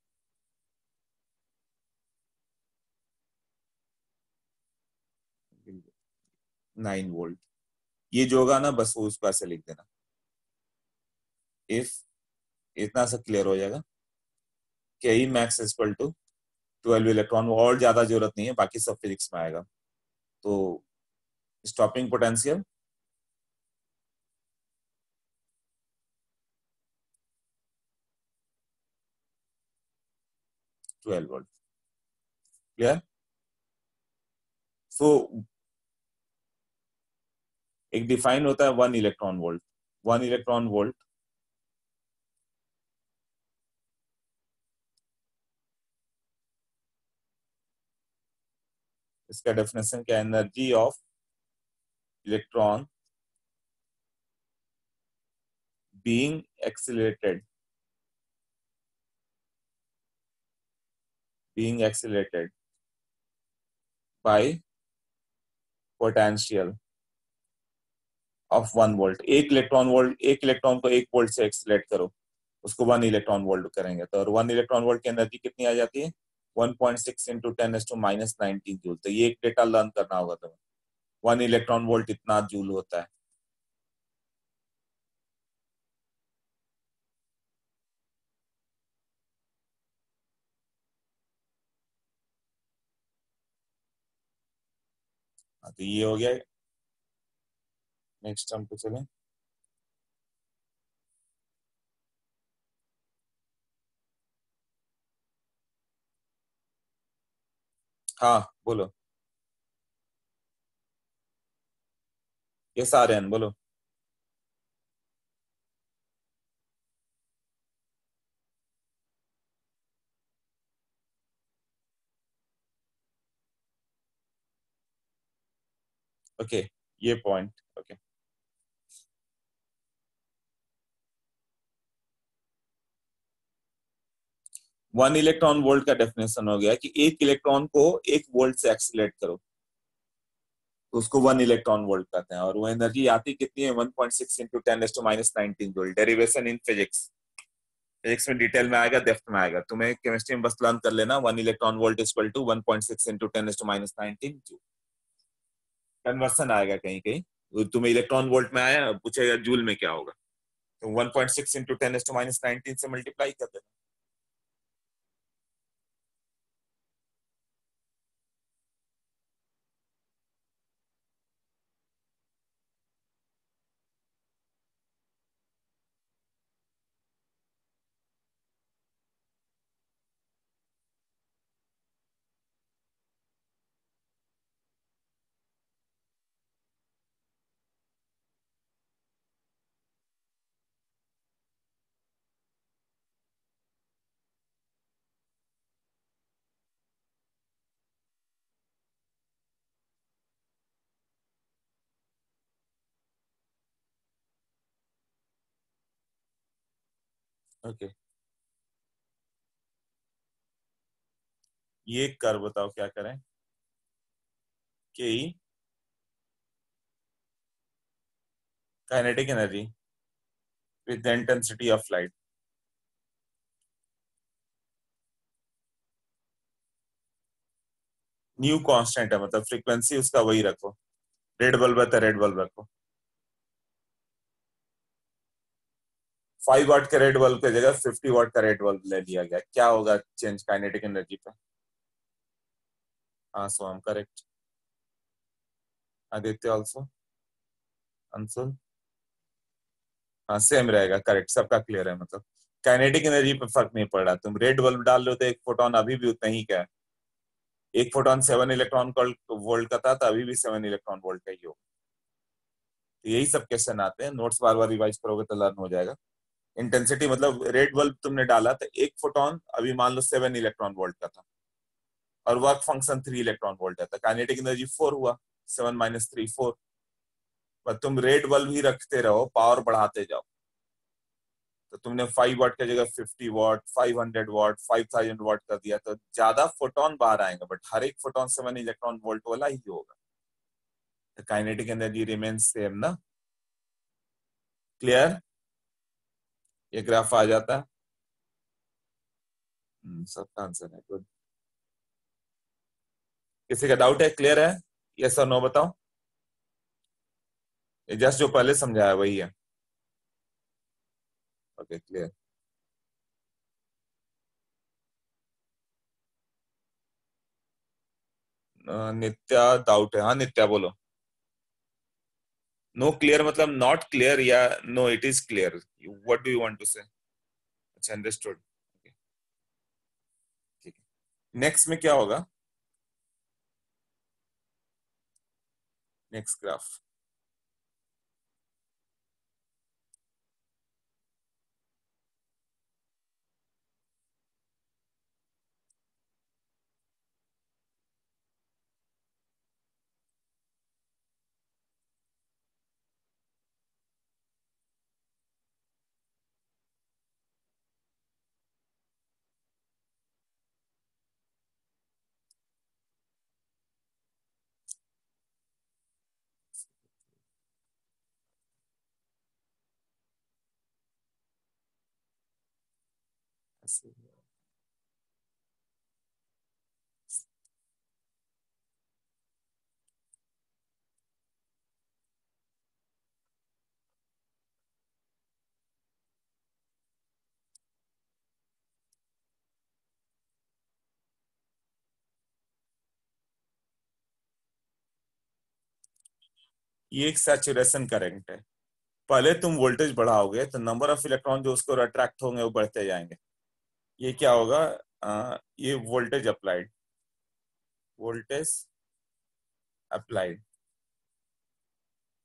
9 वोल्ट। ये जो होगा ना, बस वो उसको ऐसे लिख देना, इफ, इतना सा क्लियर हो जाएगा। के E max equal to 12 electron, और ज्यादा जरूरत नहीं है, बाकी सब फिजिक्स में आएगा। तो स्टॉपिंग पोटेंशियल 12 वोल्ट। क्लियर? सो एक डिफाइन होता है 1 इलेक्ट्रॉन वोल्ट। 1 इलेक्ट्रॉन वोल्ट इसका डेफिनेशन क्या है? Energy of electron being accelerated, bye potential of 1 volt. 1 electron volt, एक इलेक्ट्रॉन को 1 वोल्ट से एक्सीलरेट करो, उसको 1 इलेक्ट्रॉन वोल्ट करेंगे, तो और 1 इलेक्ट्रॉन वोल्ट की एनर्जी कितनी आ जाती है? 1.6 इंटू 10⁻19 जूल। तो ये एक डेटा लर्न करना होगा तुम्हें, 1 इलेक्ट्रॉन वोल्ट इतना जूल होता है। हाँ, तो ये हो गया। नेक्स्ट हम पे चलें। हाँ बोलो। ये सारे हैं, बोलो। ओके, ये पॉइंट। ओके, 1 इलेक्ट्रॉन वोल्ट का डेफिनेशन हो गया कि एक इलेक्ट्रॉन को 1 वोल्ट से एक्सीलरेट करो, तो उसको 1 इलेक्ट्रॉन वोल्ट कहते हैं। और वो एनर्जी आती कितनी है? 1.6 into 10⁻19 joule. Derivation in physics, physics में डिटेल में आएगा, डेप्थ में आएगा, तुम्हें केमिस्ट्री में बस लर्न कर लेना। 1 electron volt equal to 1.6 into 10⁻19 joule. Conversion आएगा कहीं कहीं, वो तुम्हें इलेक्ट्रॉन वोल्ट में आया, पूछेगा जूल में क्या होगा, तो 1.6 इंटू 10⁻19 से मल्टीप्लाई कर देना। ओके, ये कर बताओ क्या करें। कि kinetic energy with the intensity of light. New constant है, मतलब फ्रीक्वेंसी उसका वही रखो। रेड बल्ब है तो रेड बल्ब रखो। 5 वाट का रेड बल्ब की जगह 50 वाट का रेड बल्ब ले लिया गया, क्या होगा चेंज काइनेटिक एनर्जी पे? हाँ सोहम करेक्ट। आदित्य ऑल्सो। अंशुल। हाँ सेम रहेगा, करेक्ट, सबका क्लियर है। मतलब काइनेटिक एनर्जी पे फर्क नहीं पड़ रहा, तुम रेड बल्ब डाल लो तो एक फोटोन अभी भी उतना ही का है। एक फोटोन 7 इलेक्ट्रॉन वोल्ट का था तो अभी भी 7 इलेक्ट्रॉन वोल्ट का ही होगा। तो यही सब क्वेश्चन आते हैं, नोट्स बार बार रिवाइज करोगे तो लर्न हो जाएगा। इंटेंसिटी मतलब रेड बल्ब तुमने डाला तो एक फोटोन अभी मान लो 7 इलेक्ट्रॉन वोल्ट का था, और वर्क फंक्शन 3 इलेक्ट्रॉन वोल्ट है, तो काइनेटिक एनर्जी 4 हुआ। 7 - 3 4। पर तुम रेड बल्ब ही रखते रहो, पावर बढ़ाते जाओ, तो तुमने 5 वाट की जगह 50 वाट, 500 वाट, 5000 वाट कर दिया, तो ज्यादा फोटोन बाहर आएंगे, बट हर एक फोटोन 7 इलेक्ट्रॉन वोल्ट वाला ही होगा। तो काइनेटिक एनर्जी रिमेन्स सेम ना। क्लियर? ये ग्राफ आ जाता है। सबका आंसर है, गुड। किसी का डाउट है? क्लियर है? यस और नो बताओ। ये जस्ट जो पहले समझाया वही है। Okay clear. नित्या डाउट है, हाँ नित्या बोलो। नो क्लियर मतलब नॉट क्लियर या no it is clear? What do you want to say? अच्छा अंडरस्टूड। ठीक है, नेक्स्ट में क्या होगा? Next graph. ये एक सैचुरेशन करंट है। पहले तुम वोल्टेज बढ़ाओगे तो नंबर ऑफ इलेक्ट्रॉन जो उसको अट्रैक्ट होंगे वो बढ़ते जाएंगे। ये क्या होगा? ये voltage applied. Voltage applied.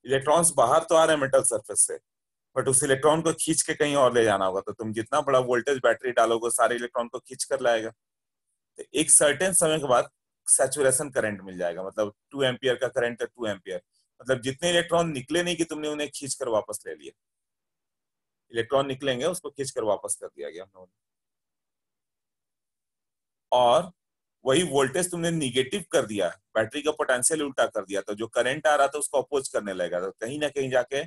Electrons बाहर तो आ रहे हैं मेटल सरफेस से, बट उस इलेक्ट्रॉन को खींच के कहीं और ले जाना होगा, तो तुम जितना बड़ा वोल्टेज बैटरी डालोगे सारे इलेक्ट्रॉन को खींच कर लाएगा। तो एक सर्टेन समय के बाद सैचुरेशन करंट मिल जाएगा, मतलब 2 एम्पियर का करंट है, 2 एम्पियर। मतलब जितने इलेक्ट्रॉन निकले नहीं कि तुमने उन्हें खींच कर वापस ले लिया। इलेक्ट्रॉन निकलेंगे उसको खींच कर वापस कर दिया गया हम लोगों ने। और वही वोल्टेज तुमने निगेटिव कर दिया, बैटरी का पोटेंशियल उल्टा कर दिया, तो जो करंट आ रहा था उसको अपोज करने लगेगा, तो कहीं ना कहीं जाके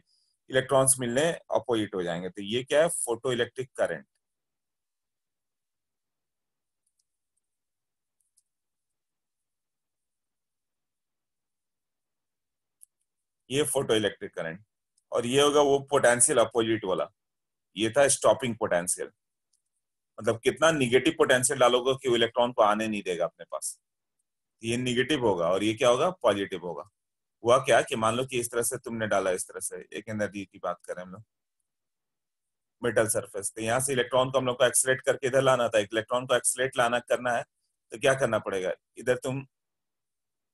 इलेक्ट्रॉन्स मिलने अपोजिट हो जाएंगे। तो ये क्या है? Photo electric current. ये फोटो इलेक्ट्रिक करंट। और ये होगा वो पोटेंशियल अपोजिट वाला। ये था स्टॉपिंग पोटेंशियल, मतलब कितना निगेटिव पोटेंशियल डालोगे कि वो इलेक्ट्रॉन को आने नहीं देगा अपने पास। ये निगेटिव होगा और ये क्या होगा? पॉजिटिव होगा। हुआ क्या कि मान लो कि इस तरह से तुमने डाला, इस तरह से एक एनर्जी की बात करें हम लोग, मेटल सरफेस, तो यहाँ से इलेक्ट्रॉन को हम लोग को एक्सलेट करके इधर लाना था। इलेक्ट्रॉन को एक्सलेट लाना करना है तो क्या करना पड़ेगा? इधर तुम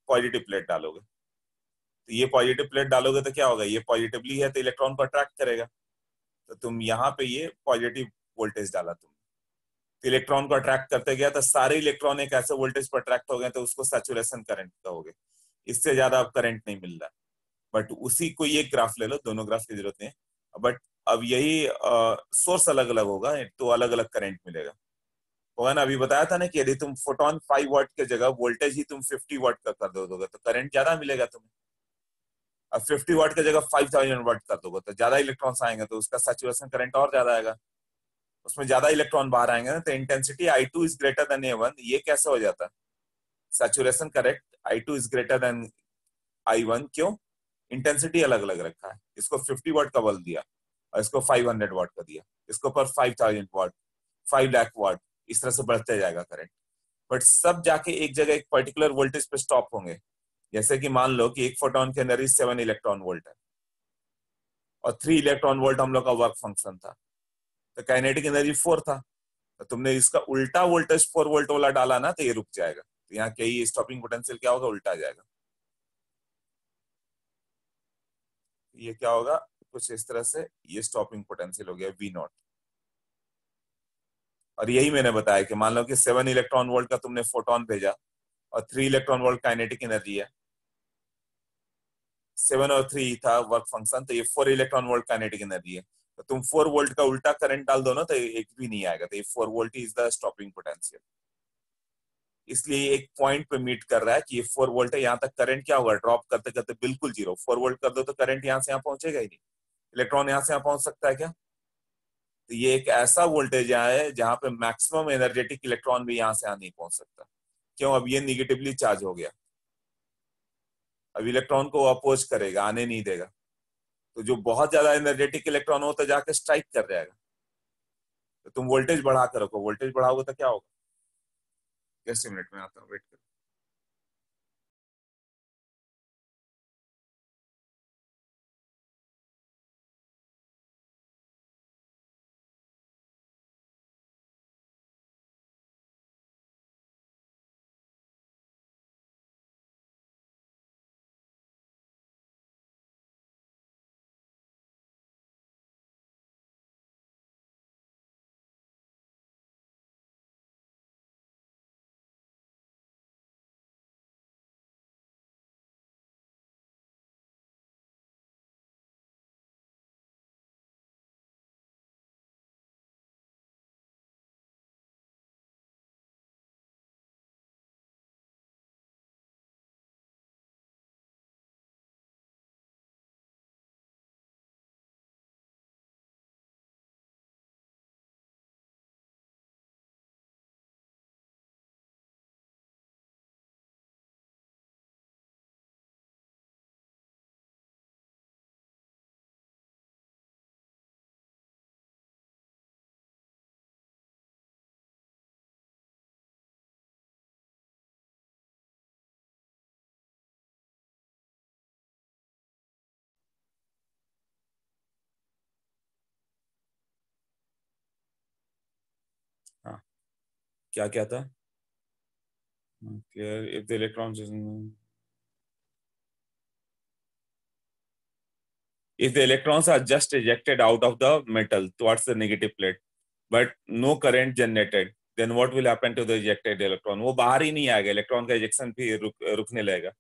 पॉजिटिव प्लेट डालोगे, तो ये पॉजिटिव प्लेट डालोगे तो क्या होगा? ये पॉजिटिवली है तो इलेक्ट्रॉन को अट्रैक्ट करेगा, तो तुम यहाँ पे ये पॉजिटिव वोल्टेज डाला तुम, तो इलेक्ट्रॉन को अट्रैक्ट करते गया, तो सारे इलेक्ट्रॉन एक ऐसे वोल्टेज पर अट्रैक्ट हो गए, तो उसको सैचुरेशन करंट कहोगे। इससे ज्यादा अब करंट नहीं मिल रहा। बट उसी को ये ग्राफ ले लो, दोनों ग्राफ की जरूरत नहीं है, बट अब यही सोर्स अलग अलग होगा तो अलग अलग करंट मिलेगा। होगा ना? अभी बताया था ना कि यदि तुम फोटोन 5 वाट की जगह वोल्टेज ही तुम 50 वाट का कर दोगे तो करंट ज्यादा मिलेगा तुम्हें। अब 50 वाट की जगह 5000 वाट कर दोगे तो ज्यादा इलेक्ट्रॉन्स आएंगे, तो उसका सैचुरेशन करंट और ज्यादा आएगा, उसमें ज्यादा इलेक्ट्रॉन बाहर आएंगे ना, तो intensity I2 is greater than A1। ये कैसे हो जाता है? Saturation correct, I2 is greater than I1। क्यों? इंटेंसिटी अलग अलग रखा है, इसको 50 वाट का बल्ब दिया और इसको 500 वाट का दिया, इसको पर 5000 वाट, 5 लाख वाट, इस तरह से बढ़ते जाएगा करंट। बट सब जाके एक जगह एक पर्टिकुलर वोल्टेज पे स्टॉप होंगे। जैसे कि मान लो कि एक फोटोन के अंदर ही 7 इलेक्ट्रॉन वोल्ट है और 3 इलेक्ट्रॉन वोल्ट हम लोग का वर्क फंक्शन था, तो काइनेटिक एनर्जी 4 था। तो तुमने इसका उल्टा वोल्टेज 4 वोल्ट वाला डाला ना, तो ये रुक जाएगा। तो यहाँ कहीं स्टॉपिंग पोटेंशियल क्या होगा, उल्टा आ जाएगा। ये क्या होगा, कुछ इस तरह से ये स्टॉपिंग पोटेंशियल हो गया V0। और यही मैंने बताया कि मान लो कि 7 इलेक्ट्रॉन वोल्ट का तुमने फोटोन भेजा और 3 इलेक्ट्रॉन वोल्ट काइनेटिक एनर्जी है, 7 और 3 था वर्क फंक्शन, तो ये 4 इलेक्ट्रॉन वोल्ट काइनेटिक एनर्जी है। तो तुम 4 वोल्ट का उल्टा करंट डाल दो ना, तो एक भी नहीं आएगा। तो ये 4 volt is the stopping potential. इसलिए एक पॉइंट पे मीट कर रहा है कि ये 4 वोल्ट है, यहाँ तक करंट क्या होगा, ड्रॉप करते करते बिल्कुल जीरो। 4 वोल्ट कर दो तो करंट यहाँ से यहाँ पहुंचेगा ही नहीं। इलेक्ट्रॉन यहाँ से यहाँ पहुंच सकता है क्या? तो ये एक ऐसा वोल्टेज है जहां पे मैक्सिमम एनर्जेटिक इलेक्ट्रॉन भी यहाँ से यहाँ नहीं पहुंच सकता। क्यों? अब ये निगेटिवली चार्ज हो गया, अब इलेक्ट्रॉन को अपोज करेगा, आने नहीं देगा। तो जो बहुत ज्यादा एनर्जेटिक इलेक्ट्रॉन हो तो जाके स्ट्राइक कर जाएगा। तो तुम वोल्टेज बढ़ा कर रखो, वोल्टेज बढ़ाओगे तो क्या होगा? जस्ट मिनट में आता हूँ, वेट करो। हाँ, क्या क्या था? if the electrons if the electrons are just ejected out of the metal towards the negative plate but no current generated, then what will happen to the ejected electron? वो बाहर ही नहीं आएगा, इलेक्ट्रॉन का इजेक्शन भी रुकने लगेगा।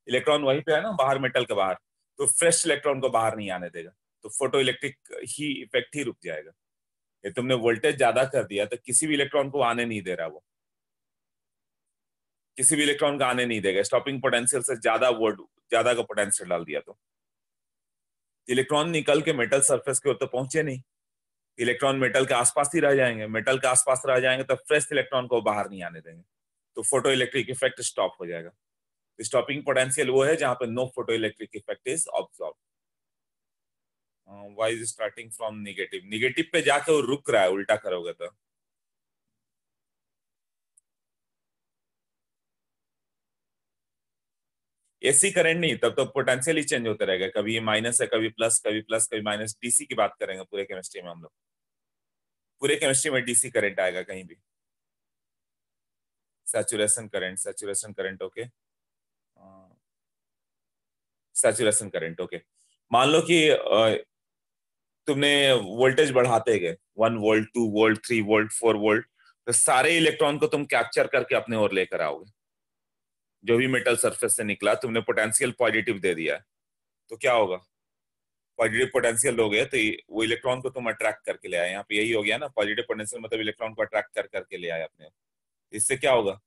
Electron वहीं पे है ना, बाहर मेटल के बाहर, तो फ्रेश इलेक्ट्रॉन को बाहर नहीं आने देगा। तो फोटो इलेक्ट्रिक ही इफेक्ट ही रुक जाएगा। ये तुमने वोल्टेज ज्यादा कर दिया तो किसी भी इलेक्ट्रॉन को आने नहीं दे रहा, वो किसी भी इलेक्ट्रॉन का आने नहीं देगा। स्टॉपिंग पोटेंशियल से ज्यादा वोल्ट, ज्यादा का पोटेंशियल डाल दिया तो इलेक्ट्रॉन निकल के मेटल सरफेस की ओर तो पहुंचे नहीं। इलेक्ट्रॉन मेटल के आसपास ही रह जाएंगे, मेटल के आसपास रह जाएंगे तो फ्रेश इलेक्ट्रॉन को बाहर नहीं आने देंगे, तो फोटो इलेक्ट्रिक इफेक्ट स्टॉप हो जाएगा। स्टॉपिंग पोटेंशियल वो है जहां पे no photo electric effect is observe. Why is starting from negative, negative पे जाके वो रुक रहा है, उल्टा करोगे तो। एसी करंट नहीं, तब तो पोटेंशियल ही चेंज होता रहेगा, कभी माइनस है, कभी प्लस, कभी प्लस, कभी माइनस। डीसी की बात करेंगे पूरे केमिस्ट्री में हम लोग, पूरे केमिस्ट्री में डीसी करंट आएगा कहीं भी। Saturation current, saturation current, okay, saturation current, okay. मान लो कि तुमने वोल्टेज बढ़ाते गए, 1 वोल्ट, 2 वोल्ट, 3 वोल्ट, 4 वोल्ट, तो सारे इलेक्ट्रॉन को तुम कैप्चर करके अपने ओर लेकर आओगे। जो भी मेटल सरफेस से निकला तुमने पोटेंशियल पॉजिटिव दे दिया है, तो क्या होगा, पॉजिटिव पोटेंशियल लोगे तो वो इलेक्ट्रॉन को तुम अट्रैक्ट करके ले आए। यहाँ पे यही हो गया ना, पॉजिटिव पोटेंशियल मतलब इलेक्ट्रॉन को अट्रैक्ट कर करके ले आए अपने। इससे क्या होगा,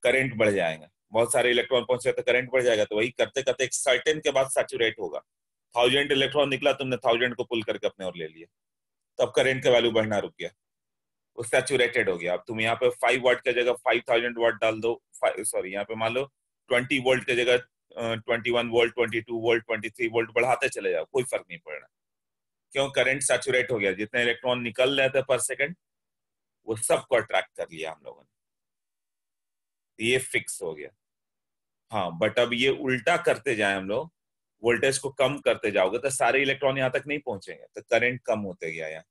करंट बढ़ जाएगा। बहुत सारे इलेक्ट्रॉन पहुंचे तो करंट बढ़ जाएगा। तो वही करते करते एक सर्टेन के बाद सैचुरेट होगा। 1000 इलेक्ट्रॉन निकला, तुमने 1000 को पुल करके अपने और ले लिया, तब करंट का वैल्यू बढ़ना रुक गया, वो सैचुरेटेड हो गया। अब तुम यहाँ पे 5 वाट की जगह 5000 वाट डाल दो, सॉरी यहाँ पे मान लो 20 वोल्ट की जगह 21 वोल्ट, 22 वोल्ट, 23 वोल्ट बढ़ाते चले जाओ, कोई फर्क नहीं पड़ रहा। क्यों? करंट सैचुरेट हो गया, जितने इलेक्ट्रॉन निकल रहे थे पर सेकंड वो सबको अट्रैक्ट कर लिया हम लोगों ने। ये फिक्स हो गया। हाँ, बट अब ये उल्टा करते जाए हम लोग, वोल्टेज को कम करते जाओगे तो सारे इलेक्ट्रॉन यहाँ तक नहीं पहुंचेंगे, तो करंट कम होते गया यहाँ।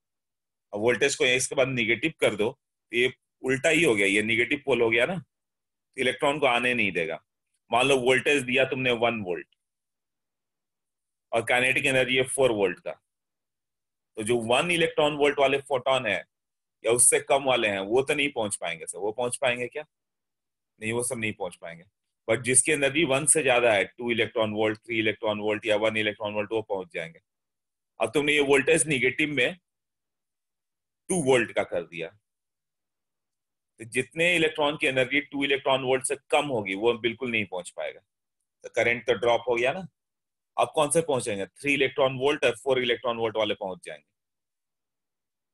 अब वोल्टेज को इसके बाद निगेटिव कर दो तो ये उल्टा ही हो गया, ये निगेटिव पोल हो गया ना, इलेक्ट्रॉन को आने नहीं देगा। मान लो वोल्टेज दिया तुमने 1 वोल्ट और काइनेटिक एनर्जी है 4 वोल्ट का, तो जो 1 इलेक्ट्रॉन वोल्ट वाले फोटोन है या उससे कम वाले हैं वो तो नहीं पहुंच पाएंगे सर, वो पहुंच पाएंगे क्या? नहीं, वो सब नहीं पहुंच पाएंगे। बट जिसकी एनर्जी 1 से ज्यादा है, 2 इलेक्ट्रॉन वोल्ट, 3 इलेक्ट्रॉन वोल्ट या 1 इलेक्ट्रॉन वोल्ट, वो पहुंच जाएंगे। अब तुमने ये वोल्टेज निगेटिव में 2 वोल्ट का कर दिया, तो जितने इलेक्ट्रॉन की एनर्जी 2 इलेक्ट्रॉन वोल्ट से कम होगी वो बिल्कुल नहीं पहुंच पाएगा, तो करंट तो ड्रॉप हो गया ना। अब कौन से पहुंचेंगे? 3 इलेक्ट्रॉन वोल्ट और 4 इलेक्ट्रॉन वोल्ट वाले पहुंच जाएंगे।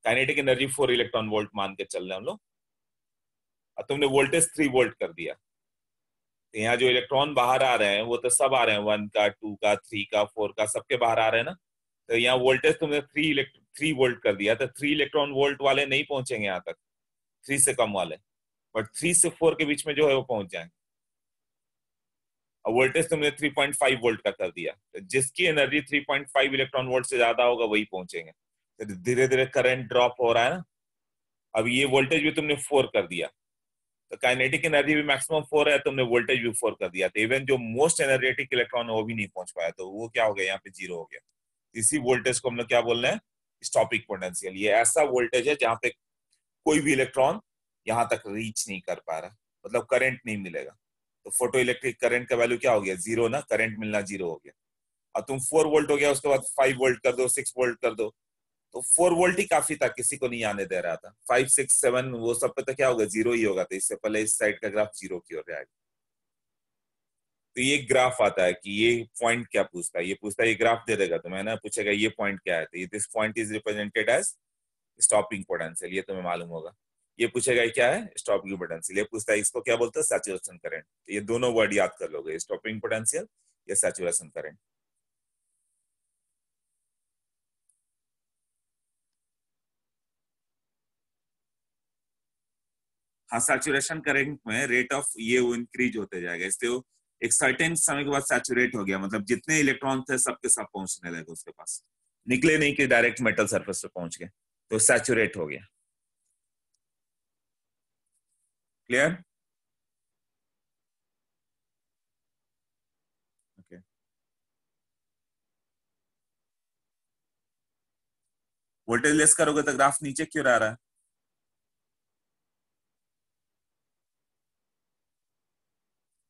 काइनेटिक एनर्जी 4 इलेक्ट्रॉन वोल्ट मान के चल रहे हम लोग। अब तुमने वोल्टेज 3 वोल्ट कर दिया, तो यहाँ जो इलेक्ट्रॉन बाहर आ रहे हैं वो तो सब आ रहे हैं, 1 का, 2 का, 3 का, 4 का, सबके बाहर आ रहे हैं ना। तो यहाँ वोल्टेज तुमने 3 वोल्ट कर दिया, तो 3 इलेक्ट्रॉन वोल्ट वाले नहीं पहुंचेंगे यहाँ तक, 3 से कम वाले। बट 3 से 4 के बीच में जो है वो पहुंच जाएंगे। और वोल्टेज तुमने 3.5 वोल्ट का कर दिया, तो जिसकी एनर्जी 3.5 इलेक्ट्रॉन वोल्ट से ज्यादा होगा वही पहुंचेंगे। तो धीरे धीरे करंट ड्रॉप हो रहा है ना। अब ये वोल्टेज भी तुमने 4 कर दिया, तो काइनेटिक एनर्जी भी मैक्सिमम 4 है, तुमने वोल्टेज भी 4 कर दिया, तो इवन जो मोस्ट एनर्जेटिक इलेक्ट्रॉन है वो भी नहीं पहुंच पाया, तो वो क्या हो गया? यहाँ पे 0 हो गया। इसी वोल्टेज को हम लोग क्या बोल रहे हैं? Stopping potential. ये ऐसा वोल्टेज है जहां पे कोई भी इलेक्ट्रॉन यहां तक रीच नहीं कर पा रहा, मतलब करंट नहीं मिलेगा। तो फोटो इलेक्ट्रिक करंट का वैल्यू क्या हो गया? 0 ना, करंट मिलना 0 हो गया। अब तुम 4 वोल्ट हो गया, उसके बाद 5 वोल्ट कर दो, 6 वोल्ट कर दो, तो 4 वोल्ट ही काफी था, किसी को नहीं आने दे रहा था। 5, 6, 7 वो सब पे तो क्या होगा? 0 ही होगा, तो इससे पहले इस साइड का ग्राफ 0 की ओर जाएगा। तो ये ग्राफ आता है कि ये पॉइंट क्या पूछता है, ये पूछता है, ये ग्राफ दे देगा तुम्हें ना, पूछेगा ये पॉइंट क्या है, तो ये this point is represented as stopping potential, ये तुम्हें मालूम होगा। ये पूछेगा ये क्या है? Stopping potential. ये पूछता है इसको क्या बोलते हैं? Saturation current. तो ये दोनों वर्ड याद कर लोगे, स्टॉपिंग पोटेंशियल या सैचुरेशन करंट। हाँ, सैचुरेशन करंट में रेट ऑफ ये वो इंक्रीज होते जाएगा, इससे वो एक सर्टेन समय के बाद सैचुरेट हो गया, मतलब जितने इलेक्ट्रॉन थे सबके सब पहुंचने लगे उसके पास, निकले नहीं कि डायरेक्ट मेटल सरफेस पे पहुंच गए, तो सैचुरेट हो गया। क्लियर? ओके। वोल्टेज लेस करोगे तो ग्राफ नीचे क्यों आ रहा है?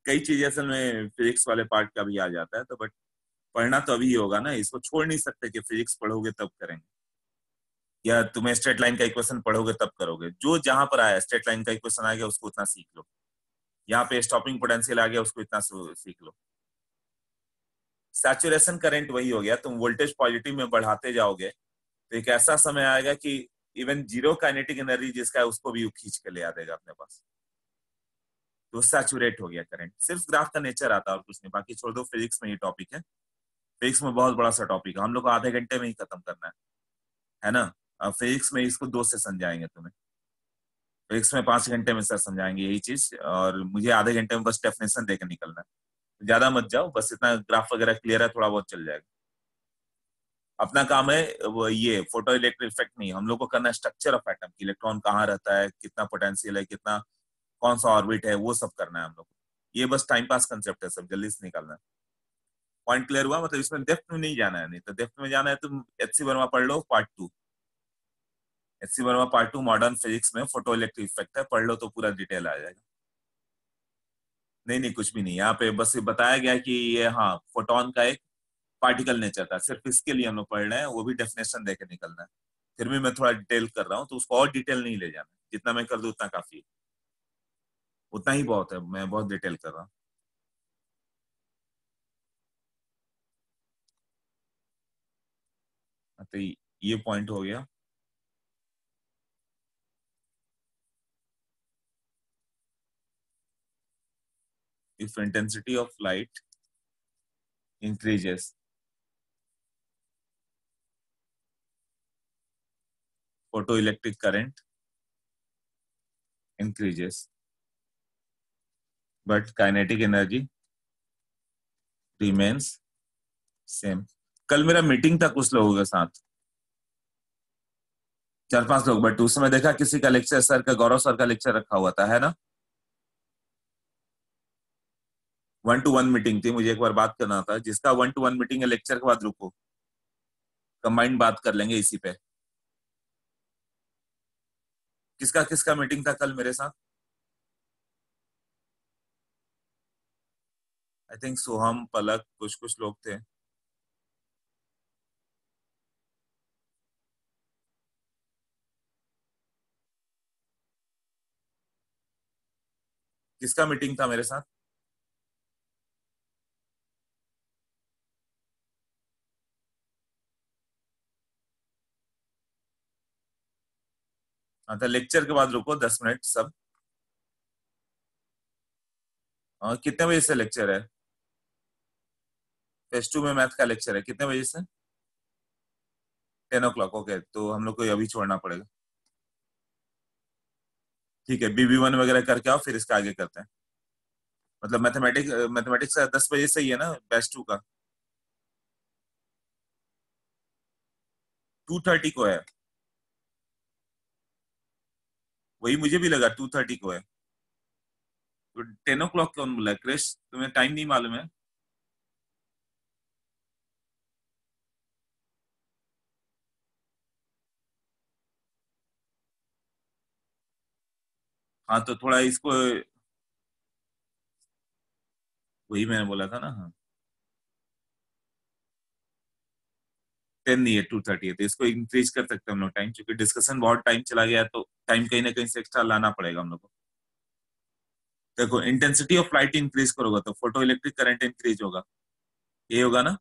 कई चीजें असल में फिजिक्स वाले पार्ट का भी आ जाता है, तो बट पढ़ना तो अभी होगा ना, इसको छोड़ नहीं सकते कि फिजिक्स पढ़ोगे तब करेंगे, या तुम्हें स्ट्रेट लाइन का इक्वेशन पढ़ोगे तब करोगे। जो जहां पर आया स्ट्रेट लाइन का इक्वेशन आ गया उसको उतना सीख लो, यहाँ पे स्टॉपिंग पोटेंशियल आ गया उसको इतना सीख लो। सैचुरेशन करंट वही हो गया, तुम वोल्टेज पॉजिटिव में बढ़ाते जाओगे तो एक ऐसा समय आएगा कि इवन जीरो काइनेटिक एनर्जी जिसका है उसको भी खींच के ले आ देगा अपने पास, तो सैचुरेट हो गया करंट। सिर्फ ग्राफ का नेचर आता है और कुछ नहीं, बाकी छोड़ दो, फिजिक्स में ये टॉपिक है। फिजिक्स में बहुत बड़ा सा टॉपिक है, हम लोग को आधे घंटे में ही खत्म करना है ना। फिजिक्स में इसको 2 सेशन जाएंगे तुम्हें, फिजिक्स में 5 घंटे में सर समझाएंगे यही चीज, और मुझे आधे घंटे में बस डेफिनेशन देकर निकलना है। ज्यादा मत जाओ, बस इतना ग्राफ वगैरह क्लियर है, थोड़ा बहुत चल जाएगा। अपना काम है वो ये फोटो इलेक्ट्रिक इफेक्ट नहीं, हम लोग को करना है स्ट्रक्चर ऑफ एटम, इलेक्ट्रॉन कहाँ रहता है, कितना पोटेंशियल है, कितना कौन सा ऑर्बिट है, वो सब करना है हम लोग को। ये बस टाइम पास कंसेप्ट है, सब जल्दी से निकालना है। पॉइंट क्लियर हुआ? मतलब इसमें डेप्थ में नहीं जाना है, नहीं तो डेप्थ में जाना है तुम एच सी वर्मा पढ़ लो part 2। H C Verma part 2 modern physics में फोटो इलेक्ट्रिक इफेक्ट है, पढ़ लो तो पूरा डिटेल आ जाएगा। नहीं नहीं, कुछ भी नहीं, यहाँ पे बस ये बताया गया कि ये हाँ फोटोन का एक पार्टिकल नेचर था, सिर्फ इसके लिए हम लोग पढ़ रहे हैं, वो भी डेफिनेशन देके निकलना है। फिर भी मैं थोड़ा डिटेल कर रहा हूँ, तो उसको और डिटेल नहीं ले जाना, जितना मैं कर दूं उतना काफी है, उतना ही बहुत है, मैं बहुत डिटेल कर रहा हूँ। तो ये पॉइंट हो गया। If intensity of light increases, photo electric current increases. But kinetic energy remains same. कल मेरा मीटिंग था कुछ लोगों के साथ, 4-5 लोग, बट उस समय देखा किसी का लेक्चर, सर का, गौरव सर का लेक्चर रखा हुआ था, है ना। 1-to-1 मीटिंग थी, मुझे एक बार बात करना था। जिसका 1-to-1 मीटिंग है, लेक्चर के बाद रुको, कंबाइंड बात कर लेंगे इसी पे। किसका किसका मीटिंग था कल मेरे साथ? आई थिंक सोहम, पलक, कुछ कुछ लोग थे। किसका मीटिंग था मेरे साथ? हाँ, तो लेक्चर के बाद रुको 10 मिनट सब। कितने बजे से लेक्चर है? फेस 2 में मैथ का लेक्चर है, कितने बजे से? 10 o'clock, ओके, तो हम लोग को अभी छोड़ना पड़ेगा। ठीक है, BB1 वगैरह करके आओ, फिर इसका आगे करते हैं। मतलब मैथमेटिक्स, मैथमेटिक्स 10 बजे से ही है ना बैच 2 का? 2:30 को है? वही मुझे भी लगा 2:30 को है। तो 10 o'clock कौन बोला क्रिश? तुम्हें टाइम नहीं मालूम है? हाँ, तो थोड़ा इसको, वही मैंने बोला था ना, हाँ। 10 नहीं है, 2:30 है, तो इसको इंक्रीज कर सकते हैं हम लोग टाइम, क्योंकि डिस्कशन बहुत टाइम चला गया है, तो टाइम कहीं ना कहीं से एक्स्ट्रा लाना पड़ेगा हम लोग को। देखो, इंटेंसिटी ऑफ लाइट इंक्रीज करोगे तो फोटो इलेक्ट्रिक करंट इंक्रीज होगा, ये होगा ना।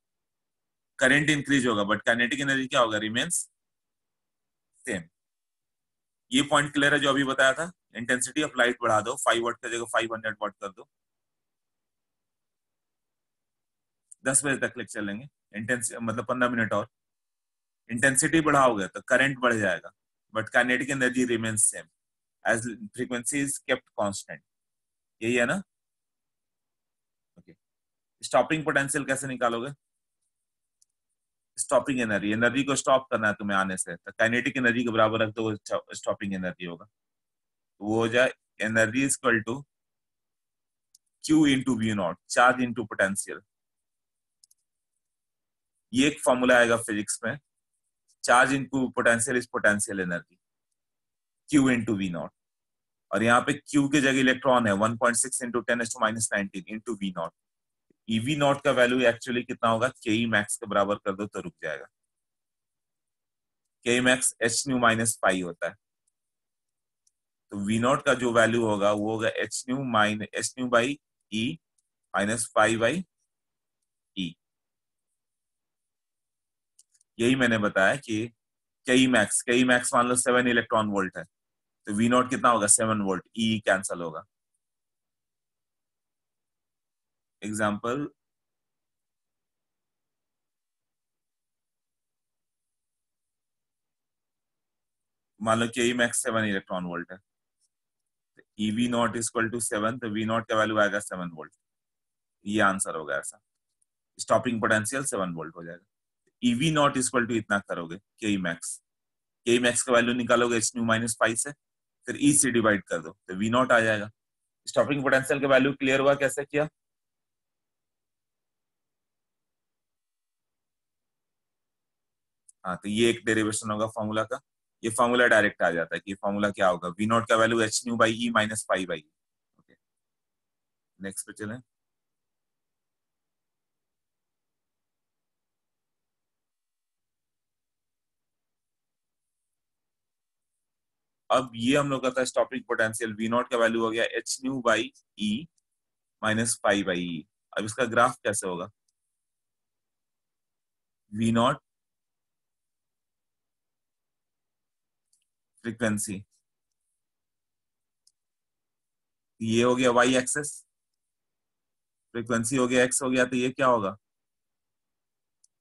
करंट इंक्रीज होगा, बट काइनेटिक एनर्जी क्या होगा? Remains same. ये पॉइंट क्लियर है जो अभी बताया था। इंटेंसिटी ऑफ लाइट बढ़ा दो, 5 वाट का जगह 500 वाट कर दो। 10 बजे तक लेक्चर लेंगे। मतलब 15 मिनट और। इंटेंसिटी बढ़ाओगे तो करंट बढ़ जाएगा, but kinetic energy remains same as frequency is kept constant. यही है ना। ओके। स्टॉपिंग पोटेंशियल कैसे निकालोगे? स्टॉपिंग एनर्जी, एनर्जी को स्टॉप करना है तुम्हें आने से, तो काइनेटिक एनर्जी के बराबर रख दो, स्टॉपिंग एनर्जी होगा। तो वो हो जाए energy is equal to Q × V0, charge into potential. ये एक फॉर्मूला आएगा फिजिक्स में। Charge into potential is potential energy, Q × V0। और यहाँ पे Q की जगह इलेक्ट्रॉन है, 1.6 इंटू 10⁻⁹ इंटू V0। EV0 का वैल्यू एक्चुअली कितना होगा? Ke मैक्स के बराबर कर दो तो रुक जाएगा। Ke मैक्स h⁻⁻ होता है। तो V0 का जो वैल्यू होगा वो होगा h⁻⁻E माइनस π/E। यही मैंने बताया कि Ke मैक्स मान लो 7 इलेक्ट्रॉन वोल्ट है, तो V0 कितना होगा? 7 वोल्ट। E कैंसल होगा। एग्जाम्पल, मान लो Ke मैक्स 7 इलेक्ट्रॉन वोल्ट है, तो EV0 इक्वल टू 7, तो V0 का वैल्यू आएगा 7 वोल्ट। ये आंसर होगा ऐसा। स्टॉपिंग पोटेंशियल 7 वोल्ट हो जाएगा। EV0 इक्वल टू इतना करोगे Ke मैक्स का वैल्यू निकालोगे h⁻⁻ से, फिर E से डिवाइड कर दो तो V0 आ जाएगा। स्टॉपिंग पोटेंशियल का वैल्यू क्लियर हुआ कैसे किया? हाँ, तो ये एक डेरिवेशन होगा फॉर्मूला का। ये फॉर्मूला डायरेक्ट आ जाता है कि फॉर्मूला क्या होगा? V0 का value h⁻⁻E minus π/E। Okay, next पे चलें। अब ये हम लोग का था स्टॉपिंग पोटेंशियल, V0 का वैल्यू हो गया h⁻/E माइनस π/E। अब इसका ग्राफ कैसे होगा? V0 फ्रीक्वेंसी, ये हो गया y एक्सेस, फ्रीक्वेंसी हो गया x हो गया, तो ये क्या होगा?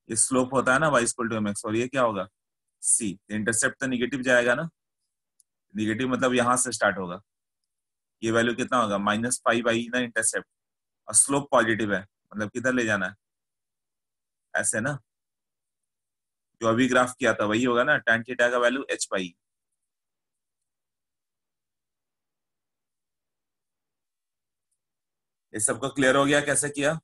ये स्लोप होता है ना y = mx, और ये क्या होगा? c। इंटरसेप्ट तो निगेटिव जाएगा ना। निगेटिव मतलब यहां से स्टार्ट होगा, ये वैल्यू कितना होगा -5 ना इंटरसेप्ट, और स्लोप पॉजिटिव है, मतलब किधर ले जाना है, ऐसे ना। जो अभी ग्राफ किया था वही होगा ना, tan थीटा का वैल्यू h पाई। इस सबको क्लियर हो गया कैसे किया?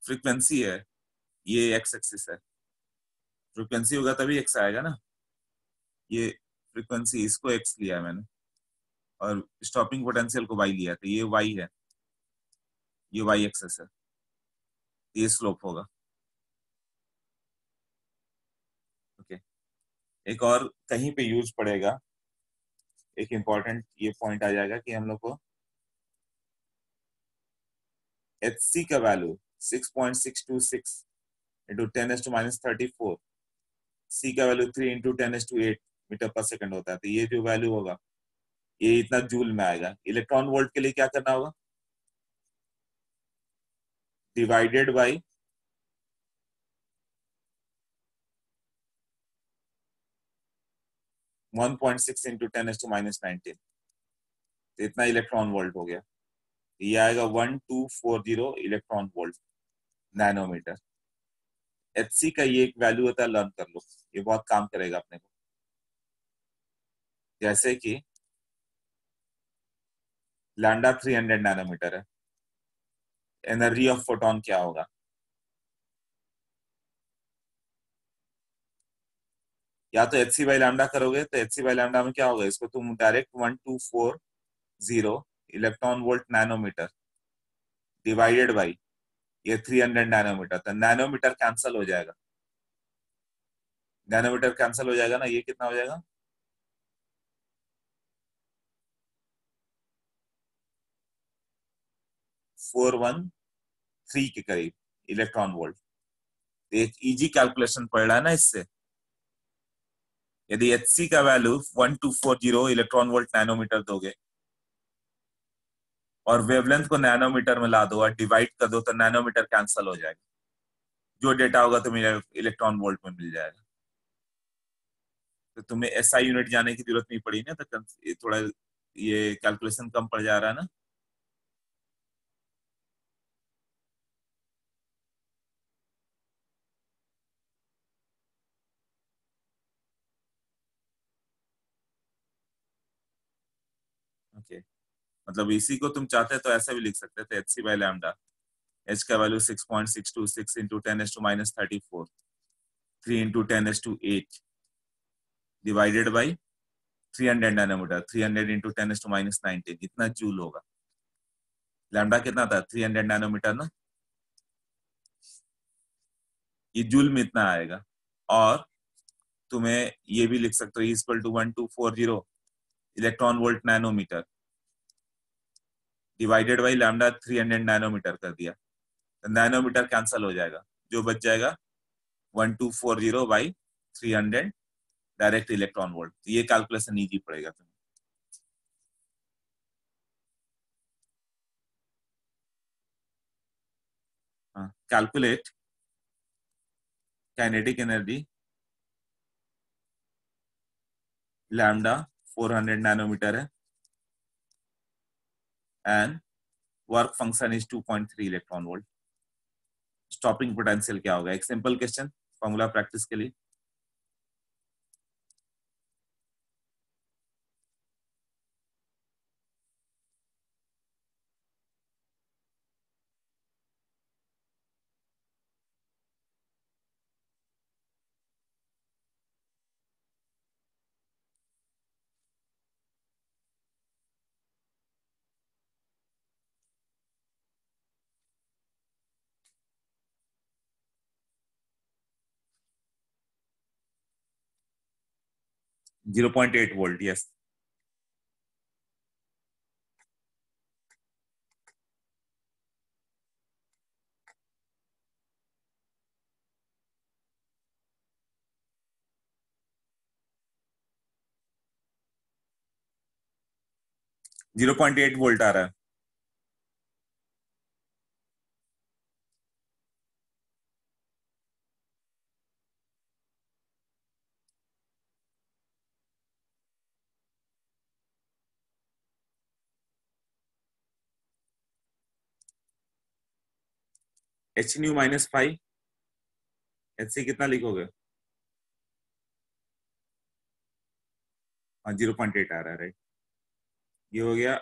फ्रीक्वेंसी है, ये एक्स एक्सिस है, फ्रीक्वेंसी होगा तभी एक्स आएगा ना। ये फ्रीक्वेंसी, इसको एक्स लिया है मैंने, और स्टॉपिंग पोटेंशियल को वाई लिया, तो ये वाई है, ये वाई एक्सेस है, ये स्लोप होगा। ओके। एक और कहीं पे यूज पड़ेगा, एक इंपॉर्टेंट ये पॉइंट आ जाएगा कि हम लोग को एच सी का वैल्यू 6.626 इंटू 10⁻34, सी का वैल्यू 3 इंटू 10⁸ मीटर पर सेकंड होता है। तो ये जो वैल्यू होगा ये इतना जूल में आएगा। इलेक्ट्रॉन वोल्ट के लिए क्या करना होगा, डिवाइडेड बाई 1.6 इंटू 10⁻19, तो इतना इलेक्ट्रॉन वोल्ट हो गया। ये आएगा 1240 electron volt nanometre. H C का ये एक वैल्यू होता है, लर्न कर लो, ये बहुत काम करेगा अपने को। जैसे कि लैम्डा 300 नैनोमीटर है, एनर्जी ऑफ फोटोन क्या होगा, या तो एच सी बाई लैम्डा करोगे, तो एच सी बाई लैम्डा में क्या होगा, इसको तुम direct 1240 electron volt nanometre divided by ये 300 नैनोमीटर, तो नैनोमीटर कैंसल हो जाएगा, नैनोमीटर कैंसल हो जाएगा ना, ये कितना हो जाएगा, 413 के करीब इलेक्ट्रॉन वोल्ट। एक इजी कैलकुलेशन पड़ रहा है ना इससे। यदि एच सी का वैल्यू 1240 इलेक्ट्रॉन वोल्ट नैनोमीटर दोगे और वेवलेंथ को नैनोमीटर में ला दो और डिवाइड कर दो, तो नैनोमीटर कैंसल हो जाएगा, जो डेटा होगा तुम्हें इलेक्ट्रॉन वोल्ट में मिल जाएगा। तो तुम्हें एसआई यूनिट जाने की जरूरत नहीं पड़ी ना, तो ये थोड़ा ये कैलकुलेशन कम पड़ जा रहा है ना। ओके, मतलब इसी को तुम चाहते तो ऐसा भी लिख सकते थे, H C by lambda, H का value 6.626 into 10⁻34, 3 into 10⁸ divided by 300 nanometre, 300 into 10⁻19, इतना जूल होगा। लैम्डा कितना था, 300 नैनोमीटर ना, ये जूल में इतना आएगा। और तुम्हें ये भी लिख सकते हो, equal to 1240 electron volt nanometre divided by lambda 300 nanometre कर दिया, तो नैनोमीटर कैंसल हो जाएगा, जो बच जाएगा 1240 बाई 300 डायरेक्ट इलेक्ट्रॉन वोल्ट। ये कैलकुलेशन इजी पड़ेगा तुम्हें। हाँ, calculate kinetic energy lambda 400 nanometre है, and work function is 2.3 electron volt. Stopping potential क्या होगा, एक सिंपल क्वेश्चन, फॉर्मूला प्रैक्टिस के लिए। 0.8 वोल्ट, यस। 0.8 वोल्ट आ रहा है। एच न्यू -5, एच सी कितना लिखोगे? हाँ 0.8 आ रहा है, राइट। ये हो गया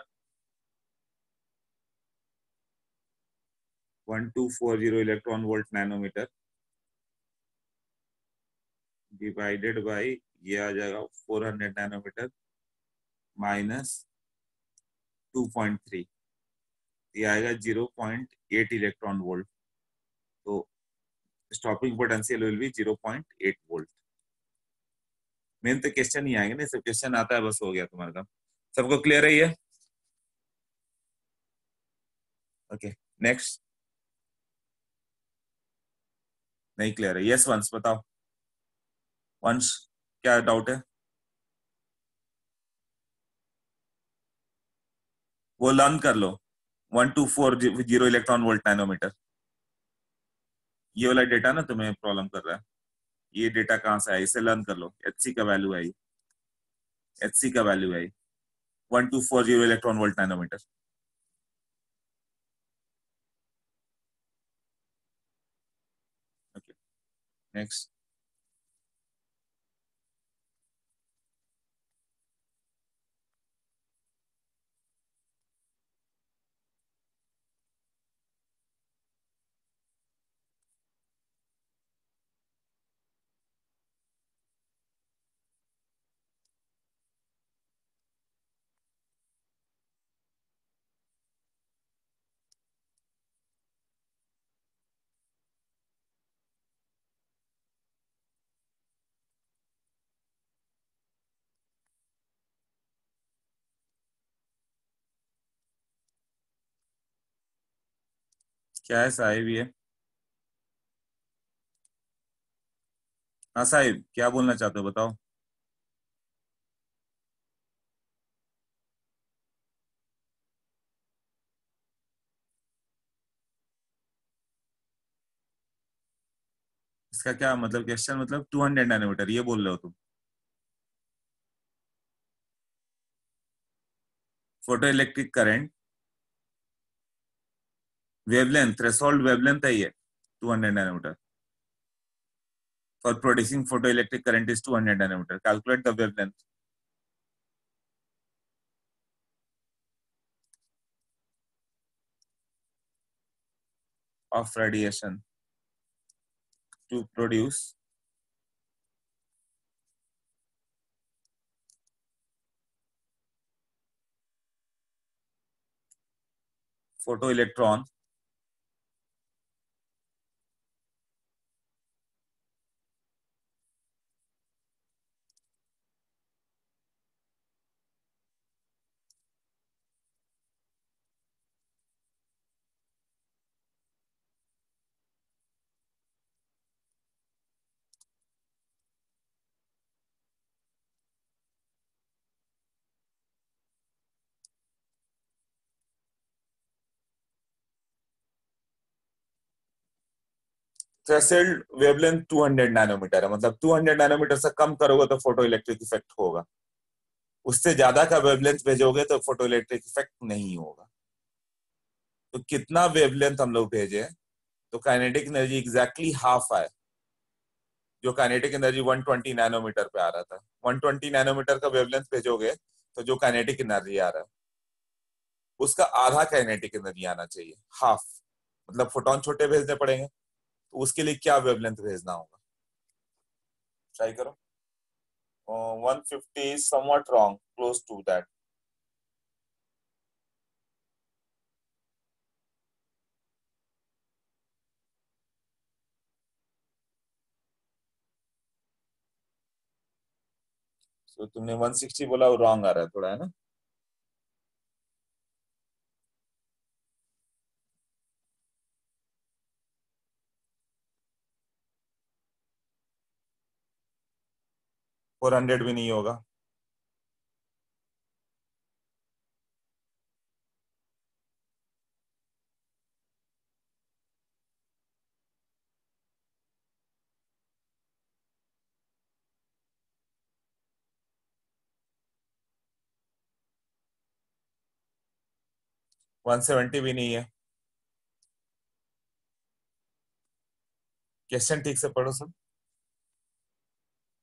1240 electron volt nanometre divided by, ये आ जाएगा 400 नैनोमीटर माइनस 2.3, ये आएगा 0.8 इलेक्ट्रॉन वोल्ट। तो stopping potential will be 0.8 volt. Main तो क्वेश्चन ही आएंगे ना, सब क्वेश्चन आता है बस हो गया तुम्हारा काम। सबको क्लियर है ये? Okay next. नहीं क्लियर है? यस वंश बताओ। वंश क्या डाउट है? वो लर्न कर लो। 1240 इलेक्ट्रॉन वोल्ट नैनोमीटर, ये वाला डेटा ना तुम्हें प्रॉब्लम कर रहा है। ये डेटा कहाँ से आया, इसे लर्न कर लो। एच सी का वैल्यू है, एच सी का वैल्यू है 1240 electron volt nanometre. Okay next. क्या है साहिब ये? हाँ साहिब क्या बोलना चाहते हो बताओ। इसका क्या मतलब, क्वेश्चन मतलब 200 नैनोमीटर ये बोल रहे हो तुम? Photo electric current wavelength, threshold wavelength है ये 200 nanometre. For producing photo electric current is 200 nanometre, calculate the wavelength of radiation to produce photoelectron threshold wavelength 200 nanometre है, मतलब 200 नैनोमीटर से कम करोगे तो फोटो इलेक्ट्रिक इफेक्ट होगा, उससे ज्यादा का वेवलेंथ भेजोगे तो फोटो इलेक्ट्रिक इफेक्ट नहीं होगा। तो कितना वेवलेंथ हम लोग भेजे तो काइनेटिक एनर्जी एग्जैक्टली हाफ आए। जो काइनेटिक एनर्जी 120 नैनोमीटर पे आ रहा था, 120 नैनोमीटर का वेवलेंथ भेजोगे तो जो काइनेटिक एनर्जी आ रहा है उसका आधा काइनेटिक एनर्जी आना चाहिए, हाफ। मतलब फोटोन छोटे भेजने पड़ेंगे, तो उसके लिए क्या वेवलेंथ भेजना होगा? ट्राई करो। 150 is somewhat wrong, close to that. So तुमने 160 बोला, वो रॉन्ग आ रहा है थोड़ा, है ना? फोर हंड्रेड भी नहीं होगा। 170 भी नहीं है। क्वेश्चन ठीक से पढ़ो सब।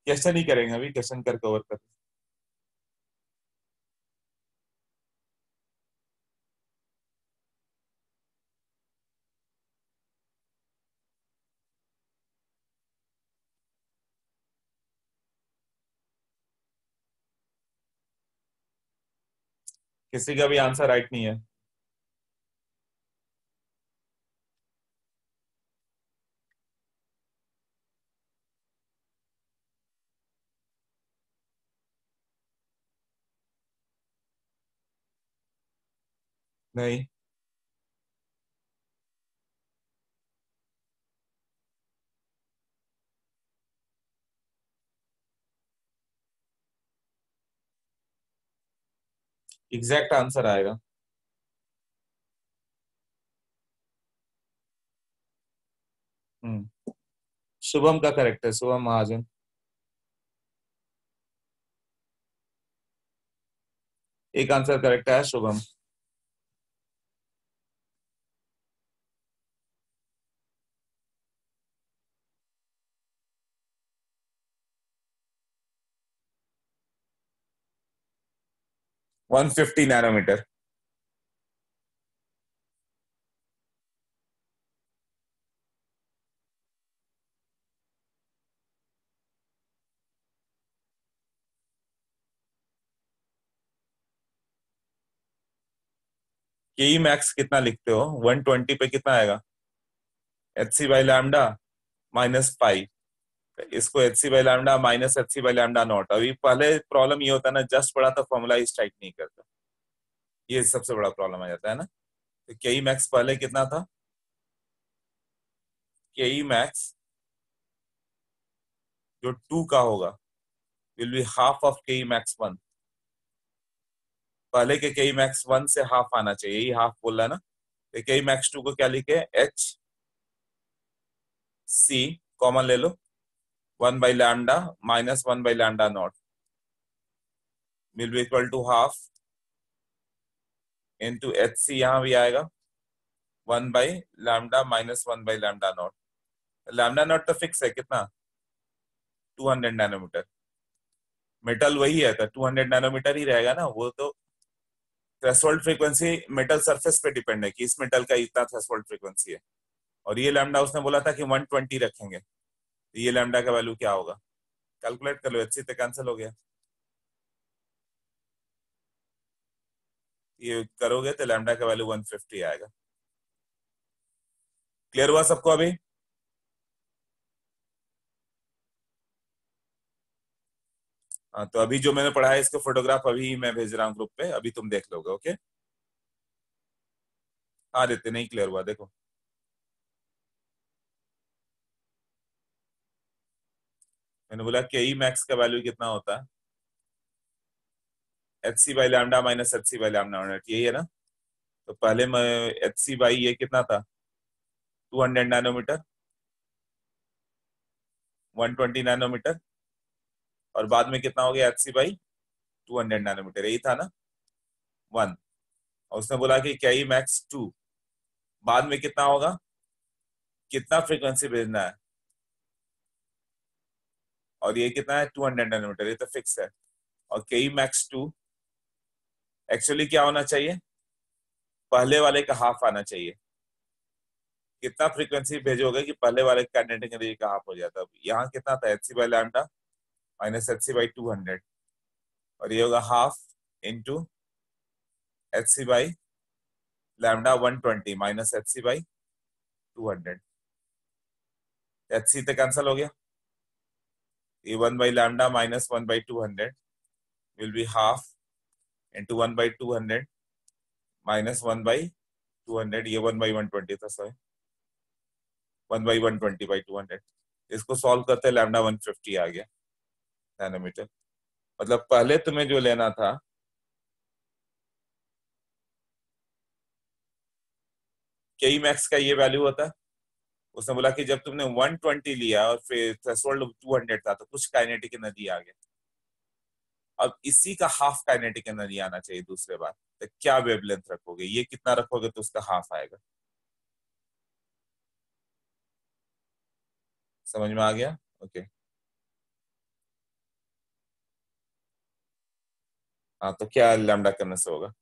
क्वेश्चन ही करेंगे अभी, क्वेश्चन कर कवर कर। किसी का भी आंसर राइट नहीं है। नहीं, एग्जैक्ट आंसर आएगा। शुभम का करेक्ट है, शुभम महाजन। एक आंसर करेक्ट है Shubham. One fifty nanometre. K max कितना लिखते हो? 120 पे कितना आएगा? H C by lambda minus pi. इसको H C by lambda minus H C by lambda not. अभी पहले प्रॉब्लम ये होता है ना, जस्ट पढ़ा तो फॉर्मूला ही स्ट्राइक नहीं करता। ये सबसे बड़ा प्रॉब्लम आ जाता है ना। तो के मैक्स पहले कितना था? के मैक्स जो 2 का होगा विल बी हाफ ऑफ के मैक्स 1। पहले के मैक्स 1 से हाफ आना चाहिए, यही हाफ बोल रहा है ना। तो के मैक्स 2 को क्या लिखे? एच सी कॉमन ले लो, 1/λ minus 1/λ not will be equal to half into H C, यहां भी आएगा 1/λ माइनस 1/λ नॉट। लैम्डा नॉट तो फिक्स है कितना? 200 नैनोमीटर। मेटल वही है तो 200 नैनोमीटर ही रहेगा ना वो तो। थ्रेशोल्ड फ्रीक्वेंसी मेटल सरफेस पे डिपेंड है कि इस मेटल का इतना थ्रेशोल्ड फ्रीक्वेंसी है। और ये लैम्डा उसने बोला था कि 120 रखेंगे, तो ये लैम्डा का वैल्यू क्या होगा? कैलकुलेट कर लो, एच सी तो कैंसिल हो गया। ये करोगे तो लैम्डा का वैल्यू 150 आएगा। क्लियर हुआ सबको अभी? हाँ, तो अभी जो मैंने पढ़ा है इसके फोटोग्राफ अभी मैं भेज रहा हूँ ग्रुप पे, अभी तुम देख लोगे। ओके। हाँ देते, नहीं क्लियर हुआ देखो। मैंने बोला के ई मैक्स का वैल्यू कितना होता है? H C by lambda minus H C by lambda not, यही है ना। तो पहले मैं एच सी बाई ये कितना था? 200 नैनोमीटर, 120 नैनोमीटर। और बाद में कितना हो गया एच सी बाई 200 नैनोमीटर, यही था ना। 1। और उसने बोला कि के ई मैक्स 2 बाद में कितना होगा, कितना फ्रीक्वेंसी भेजना है। और ये कितना है? 200 नैनोमीटर, ये तो फिक्स है। और के ई मैक्स 2 एक्चुअली क्या होना चाहिए? पहले वाले का हाफ आना चाहिए। कितना फ्रीक्वेंसी भेजोगे कि पहले वाले काइनेटिक एनर्जी का हाफ हो जाता है? यहाँ कितना था? H C by lambda minus H C by 200, और ये होगा half into H C by lambda 120 minus H C by 200। H C तो कैंसिल हो गया। ये 1/λ minus 1/200 will be half into 1/200 minus 1/200। ये 1/120 था, सॉरी 1/120/200। इसको सॉल्व करते लैम्डा 150 आ गया नैनोमीटर। मतलब पहले तुम्हें जो लेना था, के मैक्स का ये वैल्यू होता है। उसने बोला कि जब तुमने 120 लिया और फिर थ्रेशोल्ड 200 था तो कुछ काइनेटिक एनर्जी आ गया। अब इसी का हाफ काइनेटिक एनर्जी आना चाहिए दूसरे बार। तो क्या वेवलेंथ रखोगे, ये कितना रखोगे तो उसका हाफ आएगा। समझ में आ गया? ओके। हाँ, तो क्या लैम्डा करने से होगा?